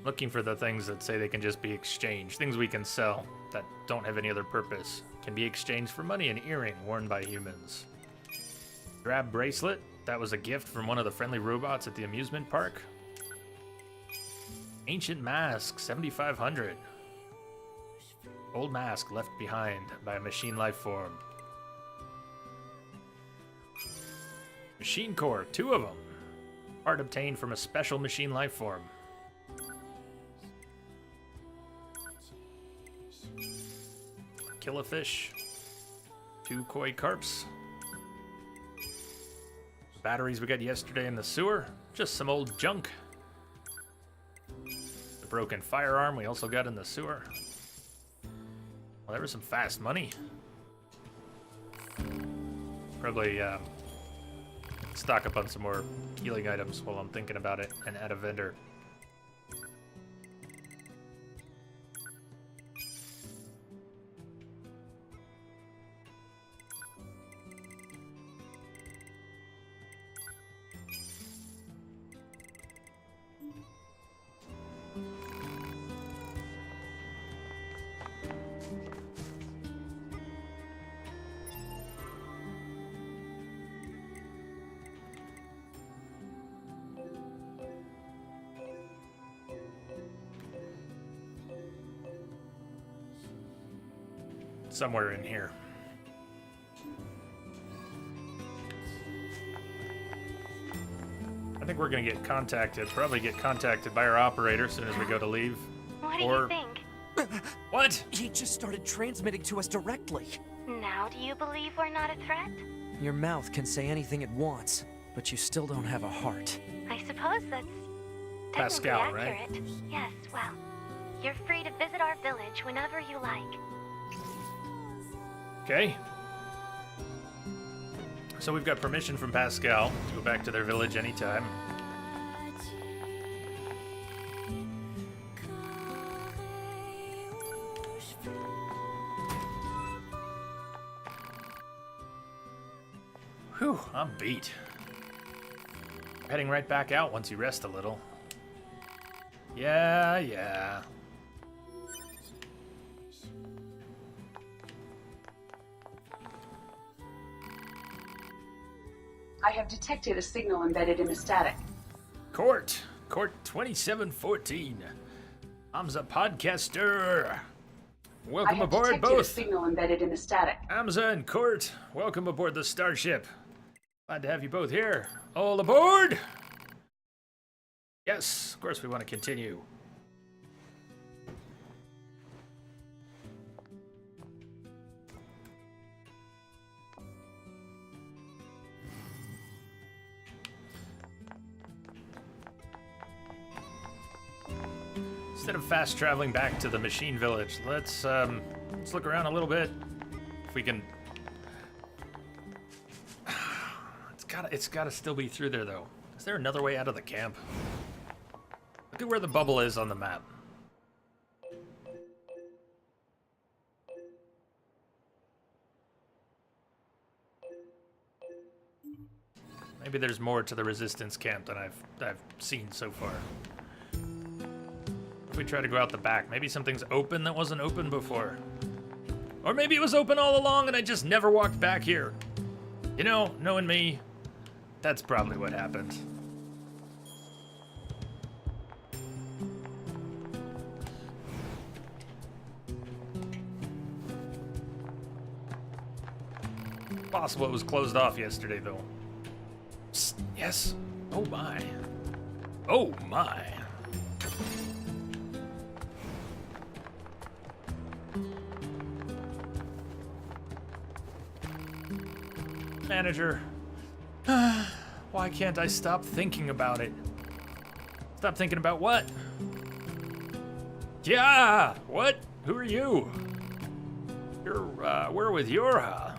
Looking for the things that say they can just be exchanged. Things we can sell that don't have any other purpose. Can be exchanged for money. An earring worn by humans. Grab bracelet. That was a gift from one of the friendly robots at the amusement park. Ancient mask, 7,500. Old mask left behind by a machine life form. Machine core, 2 of them. Part obtained from a special machine life form. Killifish, 2 koi carps. Batteries we got yesterday in the sewer, just some old junk. The broken firearm we also got in the sewer. Well, there was some fast money. Probably stock up on some more healing items while I'm thinking about it and add a vendor. Somewhere in here. I think we're gonna get contacted, probably get contacted by our operator as soon as we go to leave. What do you think? What? He just started transmitting to us directly. Now do you believe we're not a threat? Your mouth can say anything it wants, but you still don't have a heart. I suppose that's Pascal, technically right? accurate. Yes, well, you're free to visit our village whenever you like. Okay. So we've got permission from Pascal to go back to their village anytime. Whew, I'm beat. Heading right back out once you rest a little. Yeah. I have detected a signal embedded in the static. Court 2714. I'm the podcaster. Welcome aboard, I have detected a both. signal embedded in the static. Amza and Court, welcome aboard the starship. Glad to have you both here. All aboard! Yes, of course we want to continue. Instead of fast traveling back to the machine village, let's look around a little bit. If we can. It's gotta still be through there though. Is there another way out of the camp? Look at where the bubble is on the map. Maybe there's more to the resistance camp than I've seen so far. If we try to go out the back, maybe something's open that wasn't open before. Or maybe it was open all along and I just never walked back here. You know, knowing me, that's probably what happened. Possible it was closed off yesterday, though. Psst, yes. Oh my. Oh my. Manager. Why can't I stop thinking about it? Stop thinking about what? Yeah! What? Who are you? We're with Yorha.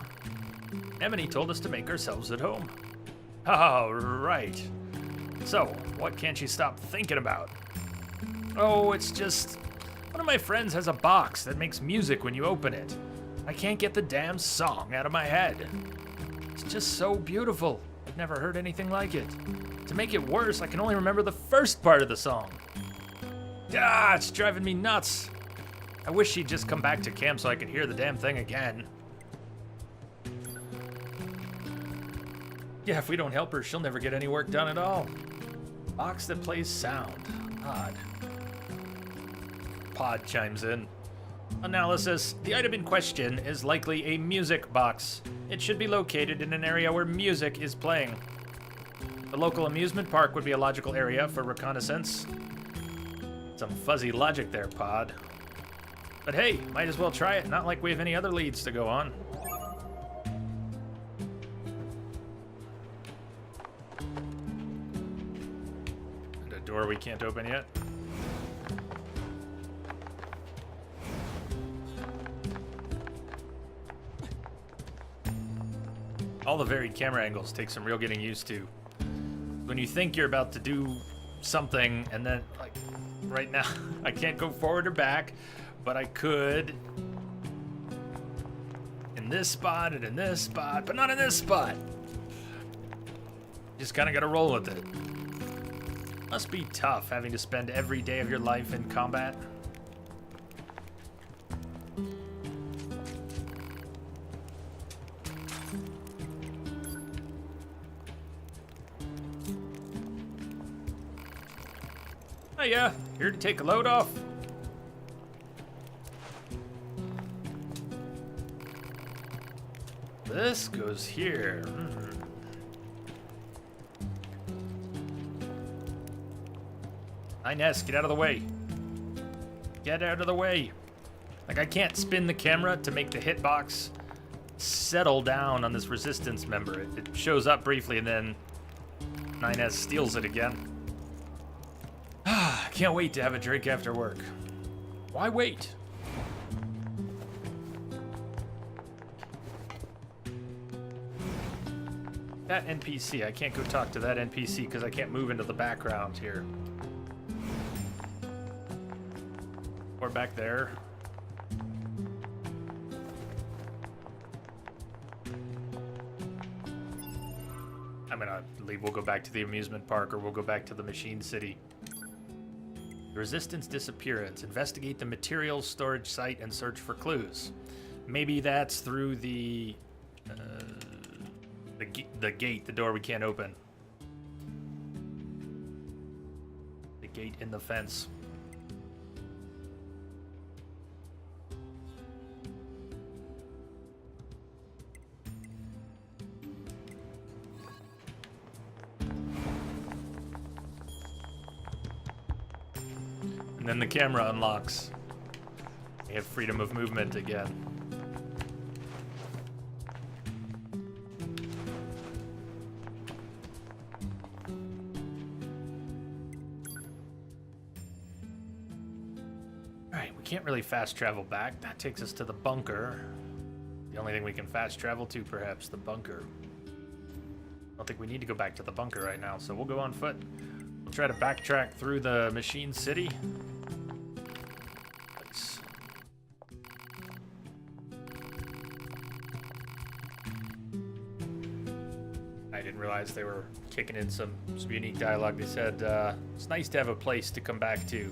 Emily told us to make ourselves at home. Oh, right. So, what can't you stop thinking about? Oh, it's just... one of my friends has a box that makes music when you open it. I can't get the damn song out of my head. It's just so beautiful. I've never heard anything like it. To make it worse, I can only remember the first part of the song. Ah, it's driving me nuts. I wish she'd just come back to camp so I could hear the damn thing again. Yeah, if we don't help her, she'll never get any work done at all. Box that plays sound. Odd. Pod chimes in. Analysis. The item in question is likely a music box. It should be located in an area where music is playing. The local amusement park would be a logical area for reconnaissance. Some fuzzy logic there, Pod. But hey, might as well try it. Not like we have any other leads to go on. And a door we can't open yet. All the varied camera angles take some real getting used to. When you think you're about to do something, and then, like, right now, I can't go forward or back, but I could in this spot and in this spot, but not in this spot. Just kind of got to roll with it. Must be tough having to spend every day of your life in combat. Oh yeah, here to take a load off. This goes here. Ines, get out of the way. Get out of the way. Like, I can't spin the camera to make the hitbox settle down on this resistance member. It shows up briefly and then Ines steals it again. Can't wait to have a drink after work. Why wait? That NPC, I can't go talk to that NPC because I can't move into the background here. Or back there. I'm gonna leave. We'll go back to the amusement park, or we'll go back to the machine city. Resistance disappearance. Investigate the materials storage site and search for clues. Maybe that's through the gate, the door we can't open. The gate in the fence. And then the camera unlocks. We have freedom of movement again. Alright, we can't really fast travel back. That takes us to the bunker. The only thing we can fast travel to, perhaps, the bunker. I don't think we need to go back to the bunker right now, so we'll go on foot. We'll try to backtrack through the machine city. Nice. I didn't realize they were kicking in some unique dialogue. They said, it's nice to have a place to come back to.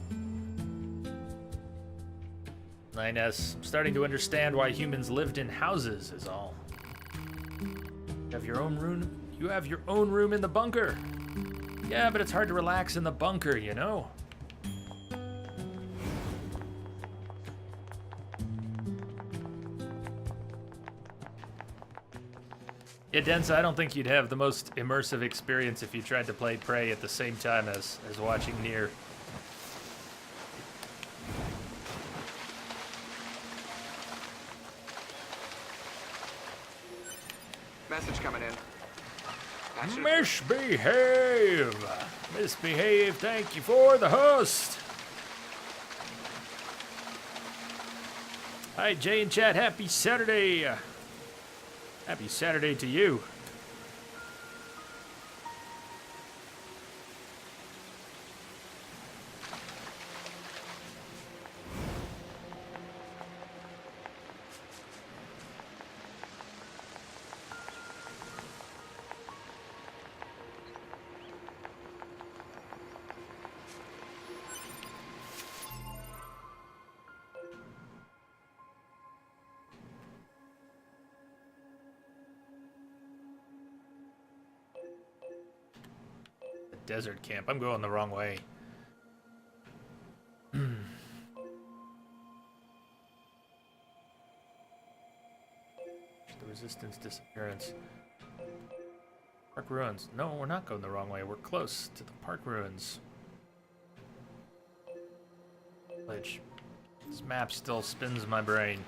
9S, I'm starting to understand why humans lived in houses, is all. You have your own room? You have your own room in the bunker. Yeah, but it's hard to relax in the bunker, you know? Yeah, Densa, I don't think you'd have the most immersive experience if you tried to play Prey at the same time as watching NieR. Message coming in. That should- Misbehave! Misbehave, thank you for the host. Hi, Jay and Chad, happy Saturday. Happy Saturday to you. Desert camp. I'm going the wrong way. The resistance disappearance. Park ruins. No, we're not going the wrong way. We're close to the park ruins. Village. This map still spins my brain.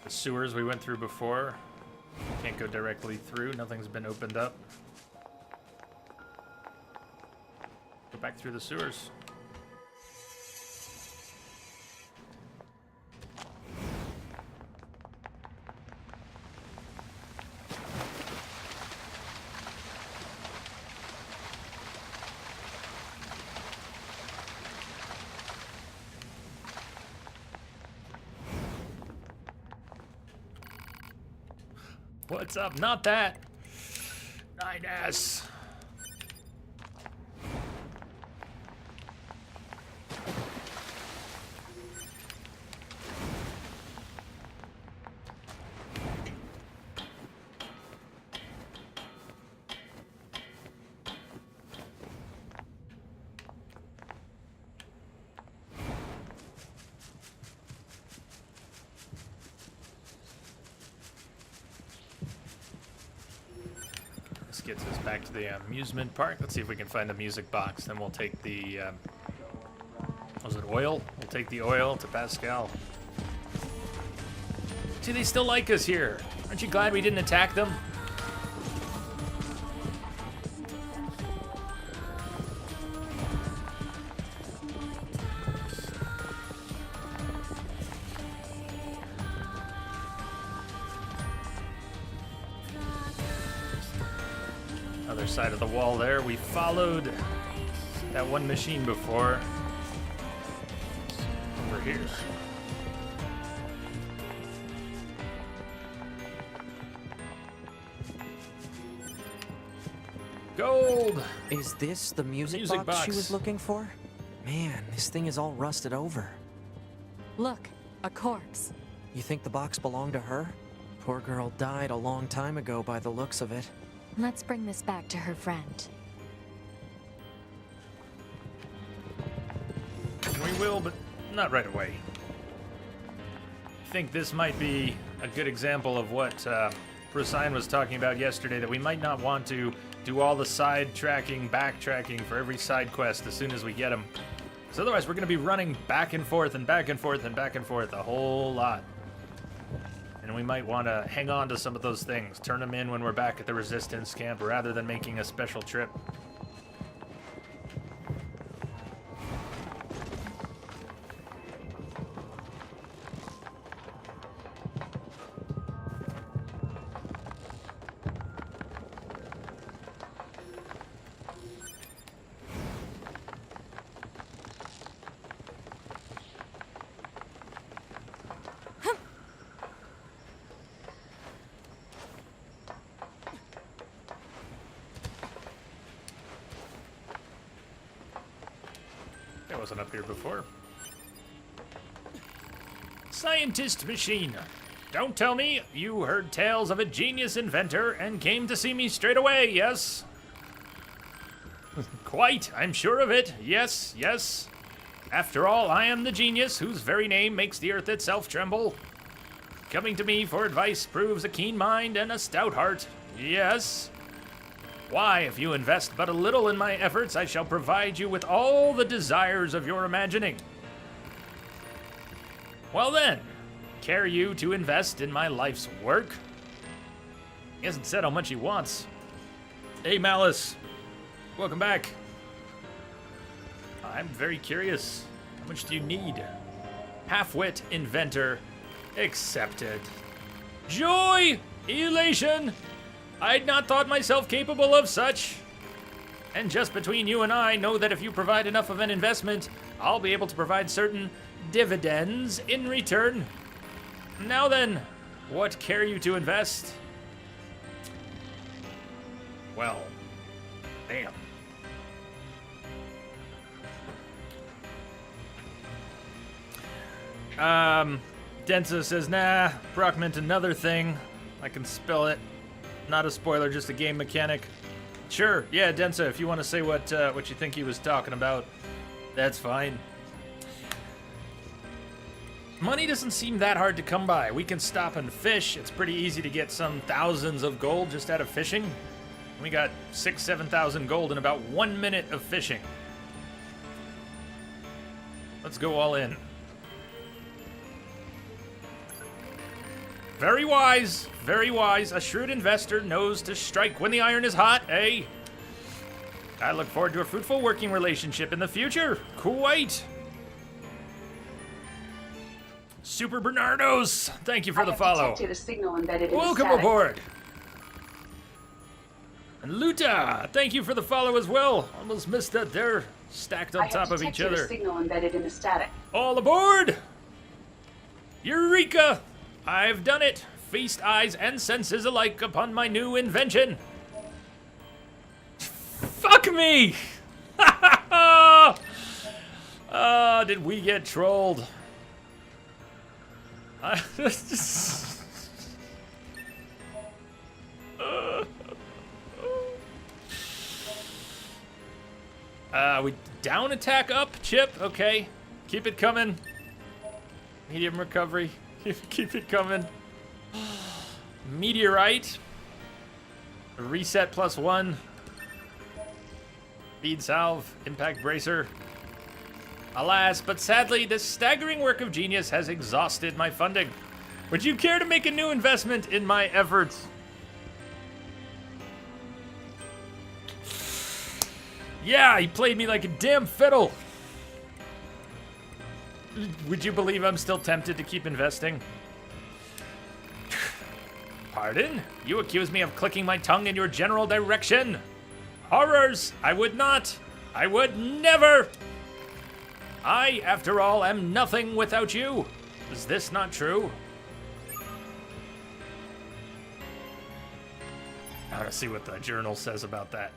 The sewers we went through before. Can't go directly through. Nothing's been opened up. Go back through the sewers. What's up? Not that. 9S. Gets us back to the amusement park. Let's see if we can find the music box. Then we'll take the, was it oil? We'll take the oil to Pascal. See, they still like us here. Aren't you glad we didn't attack them? Other side of the wall there. We followed that one machine before. Over here. Gold! Is this the music box she was looking for? Man, this thing is all rusted over. Look, a corpse. You think the box belonged to her? Poor girl died a long time ago by the looks of it. Let's bring this back to her friend. We will, but not right away. I think this might be a good example of what Procyon was talking about yesterday, that we might not want to do all the side tracking, backtracking for every side quest as soon as we get them. Because otherwise we're going to be running back and forth and back and forth and back and forth a whole lot. And we might want to hang on to some of those things, turn them in when we're back at the resistance camp rather than making a special trip. I wasn't up here before. Scientist machine. Don't tell me you heard tales of a genius inventor and came to see me straight away, yes? Quite, I'm sure of it. Yes, yes. After all, I am the genius whose very name makes the earth itself tremble. Coming to me for advice proves a keen mind and a stout heart. Yes. Why, if you invest but a little in my efforts, I shall provide you with all the desires of your imagining. Well then, care you to invest in my life's work? He hasn't said how much he wants. Hey, Malice. Welcome back. I'm very curious. How much do you need? Half-wit inventor accepted. Joy! Elation! I'd not thought myself capable of such. And just between you and I, know that if you provide enough of an investment, I'll be able to provide certain dividends in return. Now then, what care you to invest? Well, damn. Densa says, nah, Brock meant another thing. I can spell it. Not a spoiler, just a game mechanic. Sure, yeah, Densa, if you want to say what you think he was talking about, that's fine. Money doesn't seem that hard to come by. We can stop and fish. It's pretty easy to get some thousands of gold just out of fishing. We got 7,000 gold in about 1 minute of fishing. Let's go all in. Very wise, very wise. A shrewd investor knows to strike when the iron is hot, eh? I look forward to a fruitful working relationship in the future. Quite. Super Bernardos, thank you for the follow. I have detected a signal embedded in the Welcome static. aboard. And Luta, thank you for the follow as well. Almost missed that they're stacked on top of each I have detected other. a signal embedded in the static. All aboard! Eureka! I've done it! Feast eyes and senses alike upon my new invention. Fuck me! Oh, did we get trolled? We down attack up, Chip. Okay. Keep it coming. Medium recovery. Keep it coming. Meteorite. Reset +1. Feed salve. Impact bracer. Alas, but sadly, this staggering work of genius has exhausted my funding. Would you care to make a new investment in my efforts? Yeah, he played me like a damn fiddle. Would you believe I'm still tempted to keep investing? Pardon? You accuse me of clicking my tongue in your general direction? Horrors! I would not! I would never! I, after all, am nothing without you. Is this not true? I want to see what the journal says about that.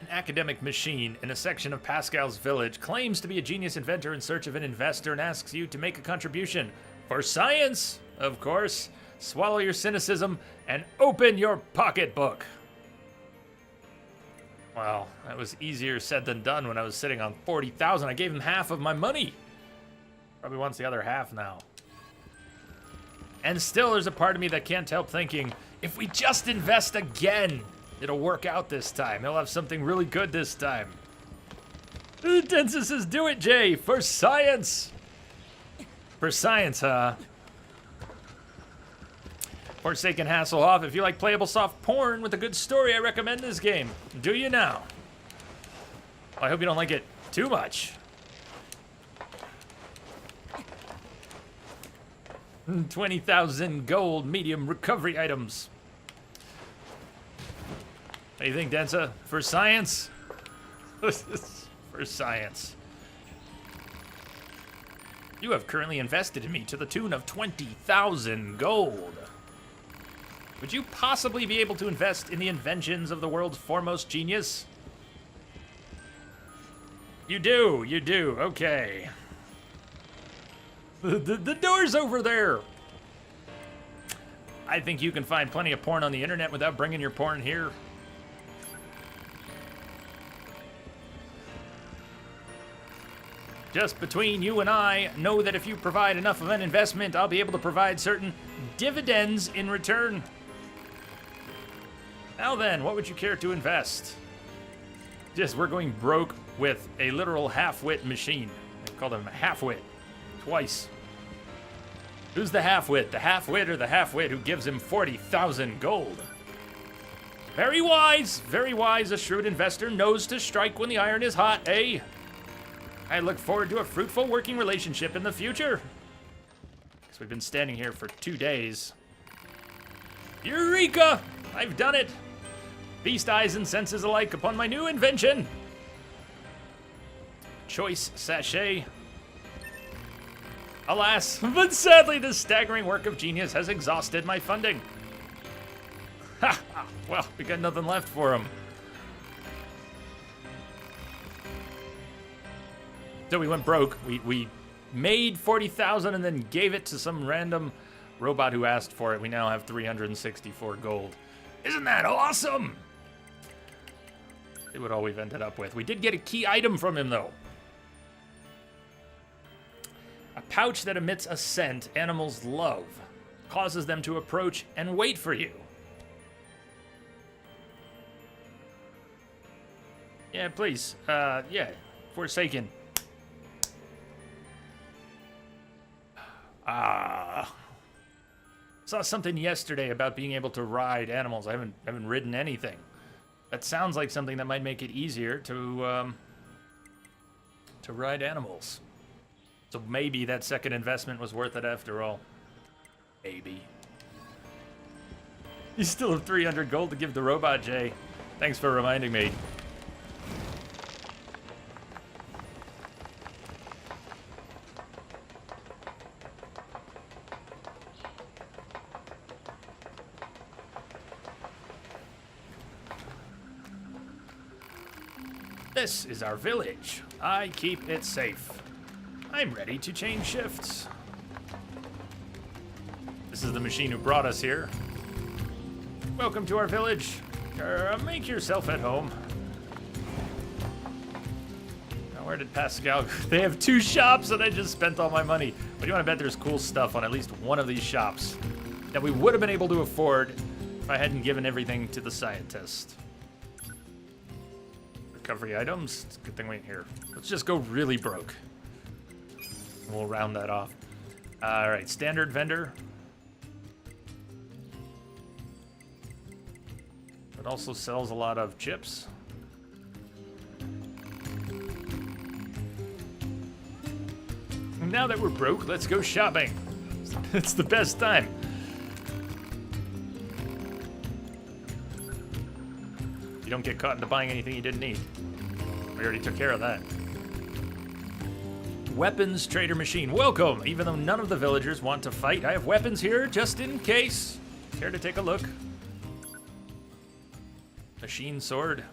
An academic machine in a section of Pascal's village claims to be a genius inventor in search of an investor and asks you to make a contribution. For science, of course. Swallow your cynicism and open your pocketbook. Well, that was easier said than done when I was sitting on 40,000. I gave him half of my money. Probably wants the other half now. And still there's a part of me that can't help thinking, if we just invest again, it'll work out this time. He'll have something really good this time. Densa says, do it, Jay, for science. For science, huh? Forsaken Hasselhoff, if you like playable soft porn with a good story, I recommend this game. Do you now? Well, I hope you don't like it too much. 20,000 gold medium recovery items. What do you think, Densa? For science? For science. You have currently invested in me to the tune of 20,000 gold. Would you possibly be able to invest in the inventions of the world's foremost genius? You do, okay. The door's over there. I think you can find plenty of porn on the internet without bringing your porn here. Just between you and I, know that if you provide enough of an investment, I'll be able to provide certain dividends in return. Now then, what would you care to invest? Yes, we're going broke with a literal half-wit machine. They call them half-wit. Twice. Who's the half-wit? The half-wit or the half-wit who gives him 40,000 gold? Very wise, a shrewd investor knows to strike when the iron is hot, eh? I look forward to a fruitful working relationship in the future. Because we've been standing here for 2 days. Eureka! I've done it! Feast eyes and senses alike upon my new invention. Choice sachet. Alas, but sadly this staggering work of genius has exhausted my funding. Ha! Well, we got nothing left for him. So we went broke. We made 40,000 and then gave it to some random robot who asked for it. We now have 364 gold. Isn't that awesome? See what all we've ended up with. We did get a key item from him, though. A pouch that emits a scent animals love. Causes them to approach and wait for you. Yeah, please. Yeah. Forsaken. Saw something yesterday about being able to ride animals. I haven't ridden anything. That sounds like something that might make it easier to ride animals. So maybe that second investment was worth it after all. Maybe. You still have 300 gold to give the robot, Jay. Thanks for reminding me. This is our village. I keep it safe. I'm ready to change shifts. This is the machine who brought us here. Welcome to our village. Make yourself at home. Now, where did Pascal go? They have 2 shops and I just spent all my money. But you want to bet there's cool stuff on at least one of these shops that we would have been able to afford if I hadn't given everything to the scientist. Recovery items. It's a good thing we ain't here. Let's just go really broke. We'll round that off. All right, standard vendor. It also sells a lot of chips. And now that we're broke, let's go shopping. It's the best time. You don't get caught into buying anything you didn't need. We already took care of that. Weapons trader machine. Welcome! Even though none of the villagers want to fight, I have weapons here just in case. Care to take a look? Machine sword.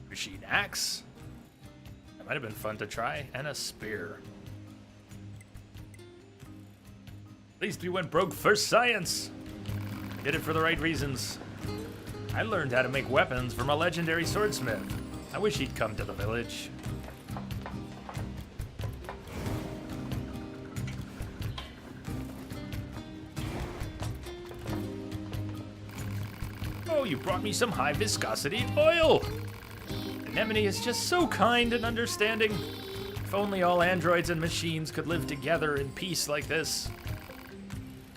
Machine axe. That might have been fun to try. And a spear. At least we went broke for science. Did it for the right reasons. I learned how to make weapons from a legendary swordsmith. I wish he'd come to the village. Oh, you brought me some high viscosity oil. Anemone is just so kind and understanding. If only all androids and machines could live together in peace like this.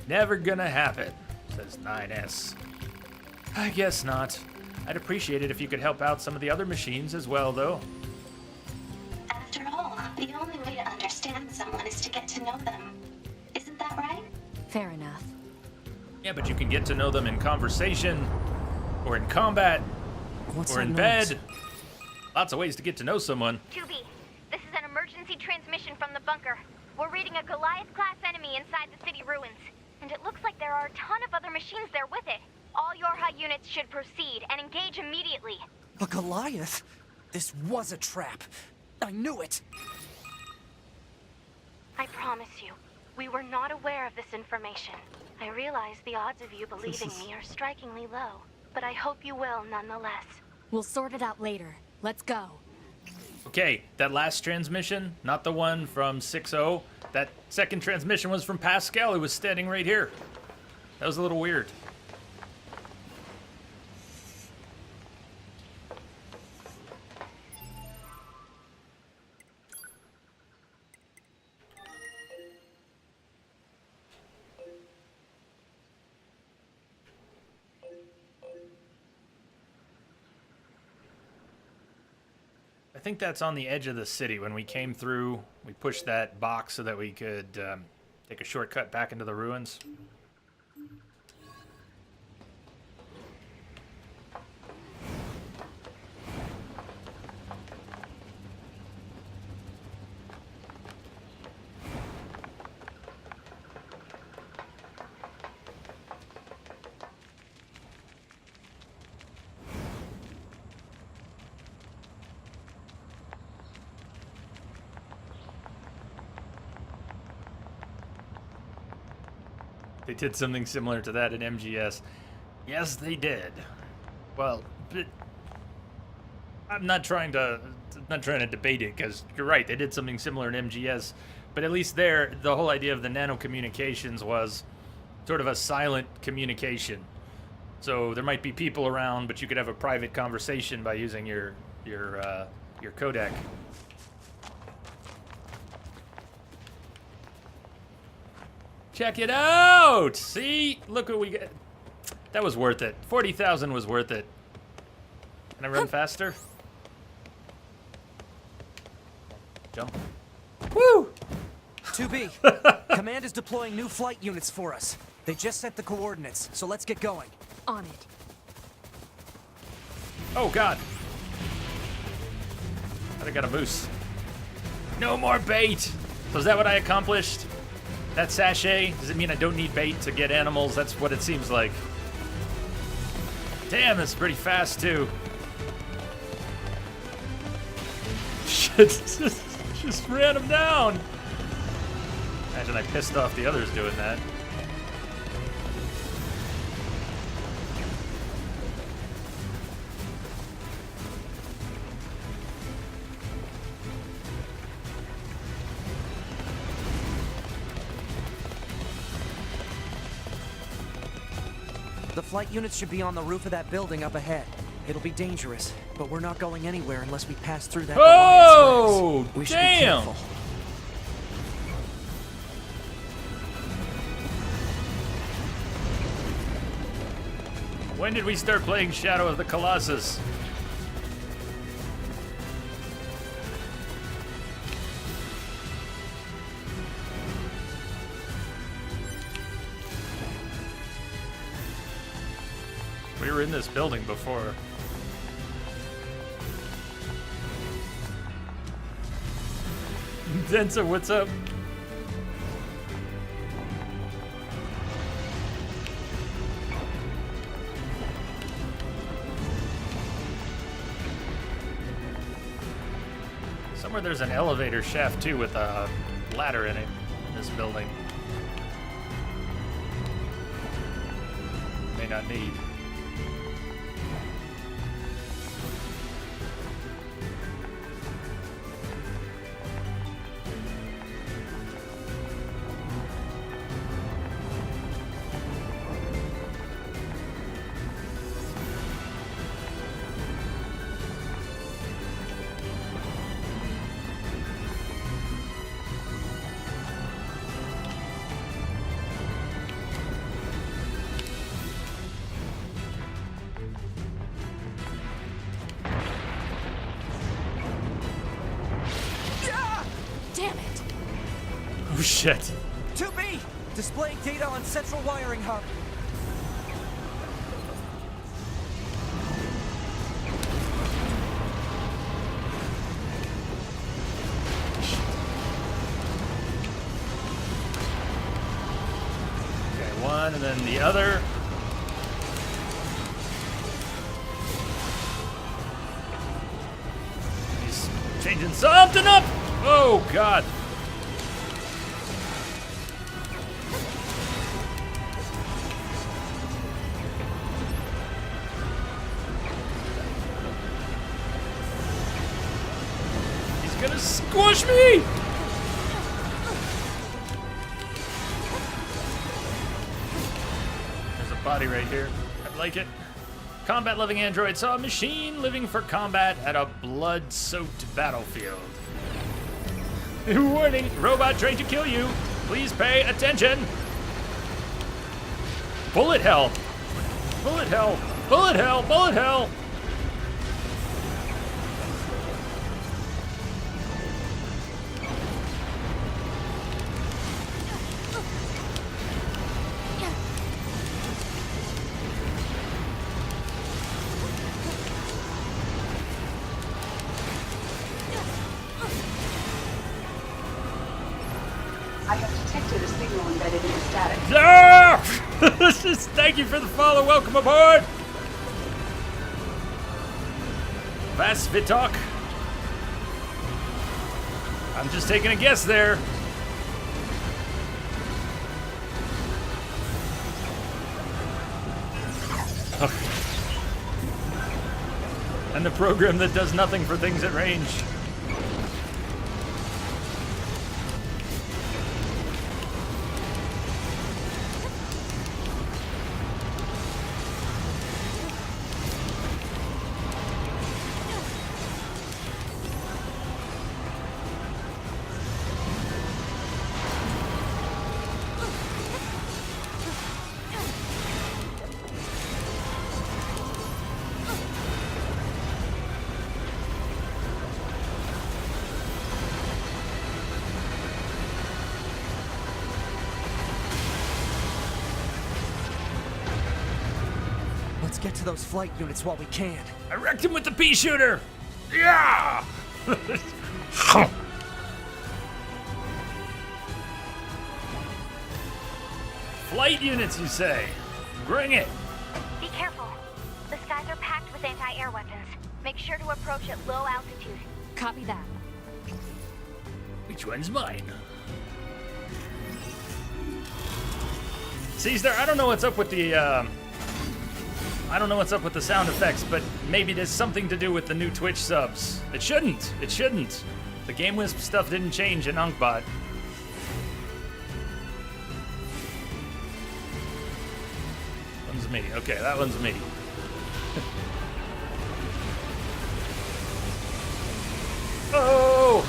Never gonna happen, says 9S. I guess not. I'd appreciate it if you could help out some of the other machines as well, though. After all, the only way to understand someone is to get to know them. Isn't that right? Fair enough. Yeah, but you can get to know them in conversation, or in combat, What's or in that noise? bed. Lots of ways to get to know someone. 2B, this is an emergency transmission from the bunker. We're reading a Goliath-class enemy inside the city ruins. And it looks like there are a ton of other machines there with it. All Yorha units should proceed and engage immediately. A Goliath? This was a trap. I knew it. I promise you, we were not aware of this information. I realize the odds of you believing me are strikingly low, but I hope you will nonetheless. We'll sort it out later. Let's go. Okay, that last transmission, not the one from 6.0. That second transmission was from Pascal, who was standing right here. That was a little weird. I think that's on the edge of the city. When we came through, we pushed that box so that we could take a shortcut back into the ruins. They did something similar to that in MGS. Yes, they did. Well, but I'm not trying to debate it, because you're right. They did something similar in MGS, but at least there, the whole idea of the nanocommunications was sort of a silent communication. So there might be people around, but you could have a private conversation by using your codec. Check it out! See? Look what we get. That was worth it. 40,000 was worth it. Can I run faster? Jump. Woo! 2B, Command is deploying new flight units for us. They just sent the coordinates, so let's get going. On it. Oh, God. I got a moose. No more bait! So is that what I accomplished? That sachet? Does it mean I don't need bait to get animals? That's what it seems like. Damn, that's pretty fast, too. Shit, just ran him down. Imagine I pissed off the others doing that. The flight units should be on the roof of that building up ahead. It'll be dangerous, but we're not going anywhere unless we pass through that. Oh, we should damn! be careful. When did we start playing Shadow of the Colossus? We were in this building before. Densa, what's up? Somewhere there's an elevator shaft too with a ladder in it in this building. May not need. Damn it! Oh shit. 2B, displaying data on central wiring hub. Okay, one and then the other. He's changing something up! Oh, God. He's gonna squish me! body right here. I like it. Combat-loving android saw a machine living for combat at a blood-soaked battlefield. Warning, robot trained to kill you. Please pay attention. Bullet hell. Bullet hell. Bullet hell. Bullet hell. I have detected a signal embedded in the static. Yeah! Thank you for the follow. Welcome aboard. Vasvitok. I'm just taking a guess there. And the program that does nothing for things at range. Let's get to those flight units while we can. I wrecked him with the pea shooter. Yeah! Flight units, you say? Bring it. Be careful. The skies are packed with anti-air weapons. Make sure to approach at low altitude. Copy that. Which one's mine? Caesar, I don't know what's up with the, I don't know what's up with the sound effects, but maybe there's something to do with the new Twitch subs. It shouldn't. It shouldn't. The Game Wisp stuff didn't change in Unkbot. One's me. Okay, that one's me. Oh!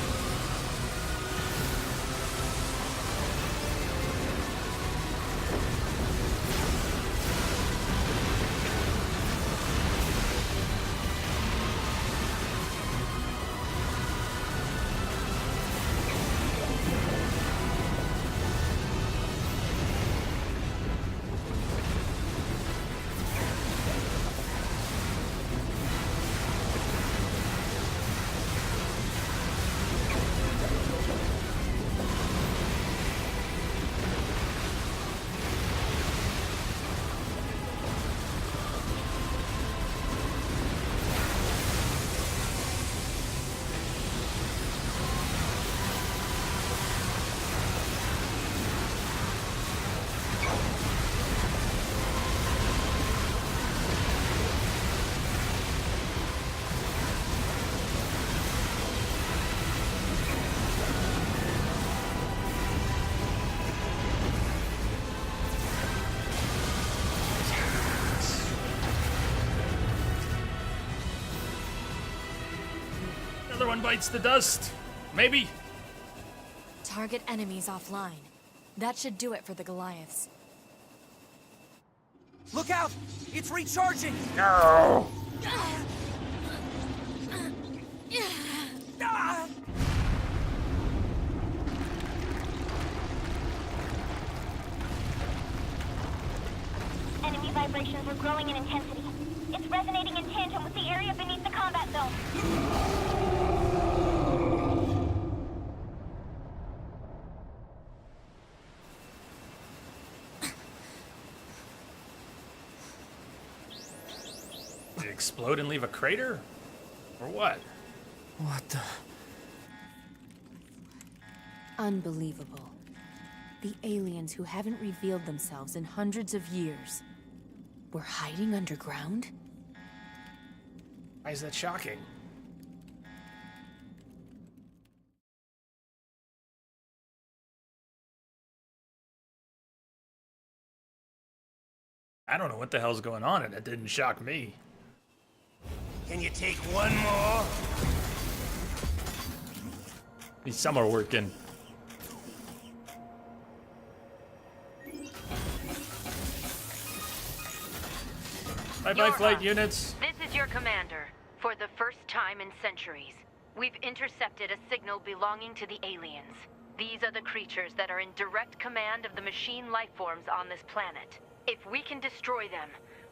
Another one bites the dust. Maybe. Target enemies offline. That should do it for the Goliaths. Look out! It's recharging! No. Ah! Enemy vibrations are growing in intensity. It's resonating in tandem with the area beneath the combat zone. Did it explode and leave a crater? Or what? What the? Unbelievable. The aliens who haven't revealed themselves in hundreds of years were hiding underground? Why is that shocking? I don't know what the hell's going on, and it didn't shock me. Can you take one more? These some are working. Bye-bye, flight units. This is your commander. For the first time in centuries, we've intercepted a signal belonging to the aliens. These are the creatures that are in direct command of the machine lifeforms on this planet. If we can destroy them,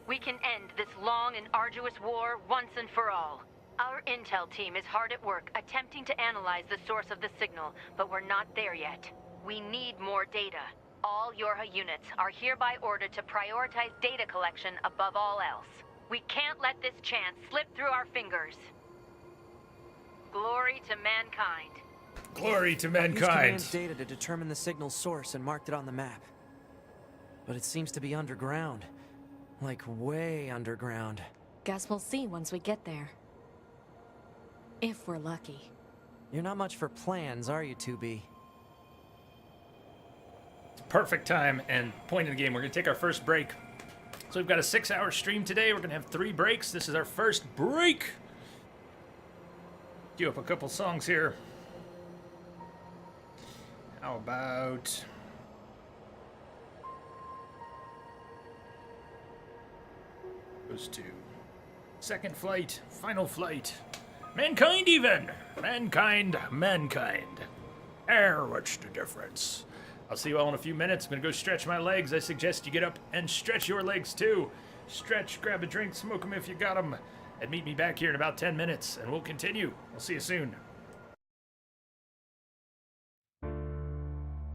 we can end this long and arduous war once and for all. Our intel team is hard at work attempting to analyze the source of the signal, but we're not there yet. We need more data. All Yorha units are hereby ordered to prioritize data collection above all else. We can't let this chance slip through our fingers. Glory to mankind. Glory to Used mankind. command's data to determine the signal's source and marked it on the map. But it seems to be underground. Like way underground. Guess we'll see once we get there. If we're lucky. You're not much for plans, are you, 2B? Perfect time and point in the game. We're going to take our first break. So we've got a 6-hour stream today. We're going to have 3 breaks. This is our first break. Queue up a couple songs here. How about... those two. Second flight. Final flight. Mankind even. Mankind. What's the difference? I'll see you all in a few minutes. I'm going to go stretch my legs. I suggest you get up and stretch your legs too. Stretch, grab a drink, smoke them if you got them. And meet me back here in about 10 minutes, and we'll continue. We'll see you soon.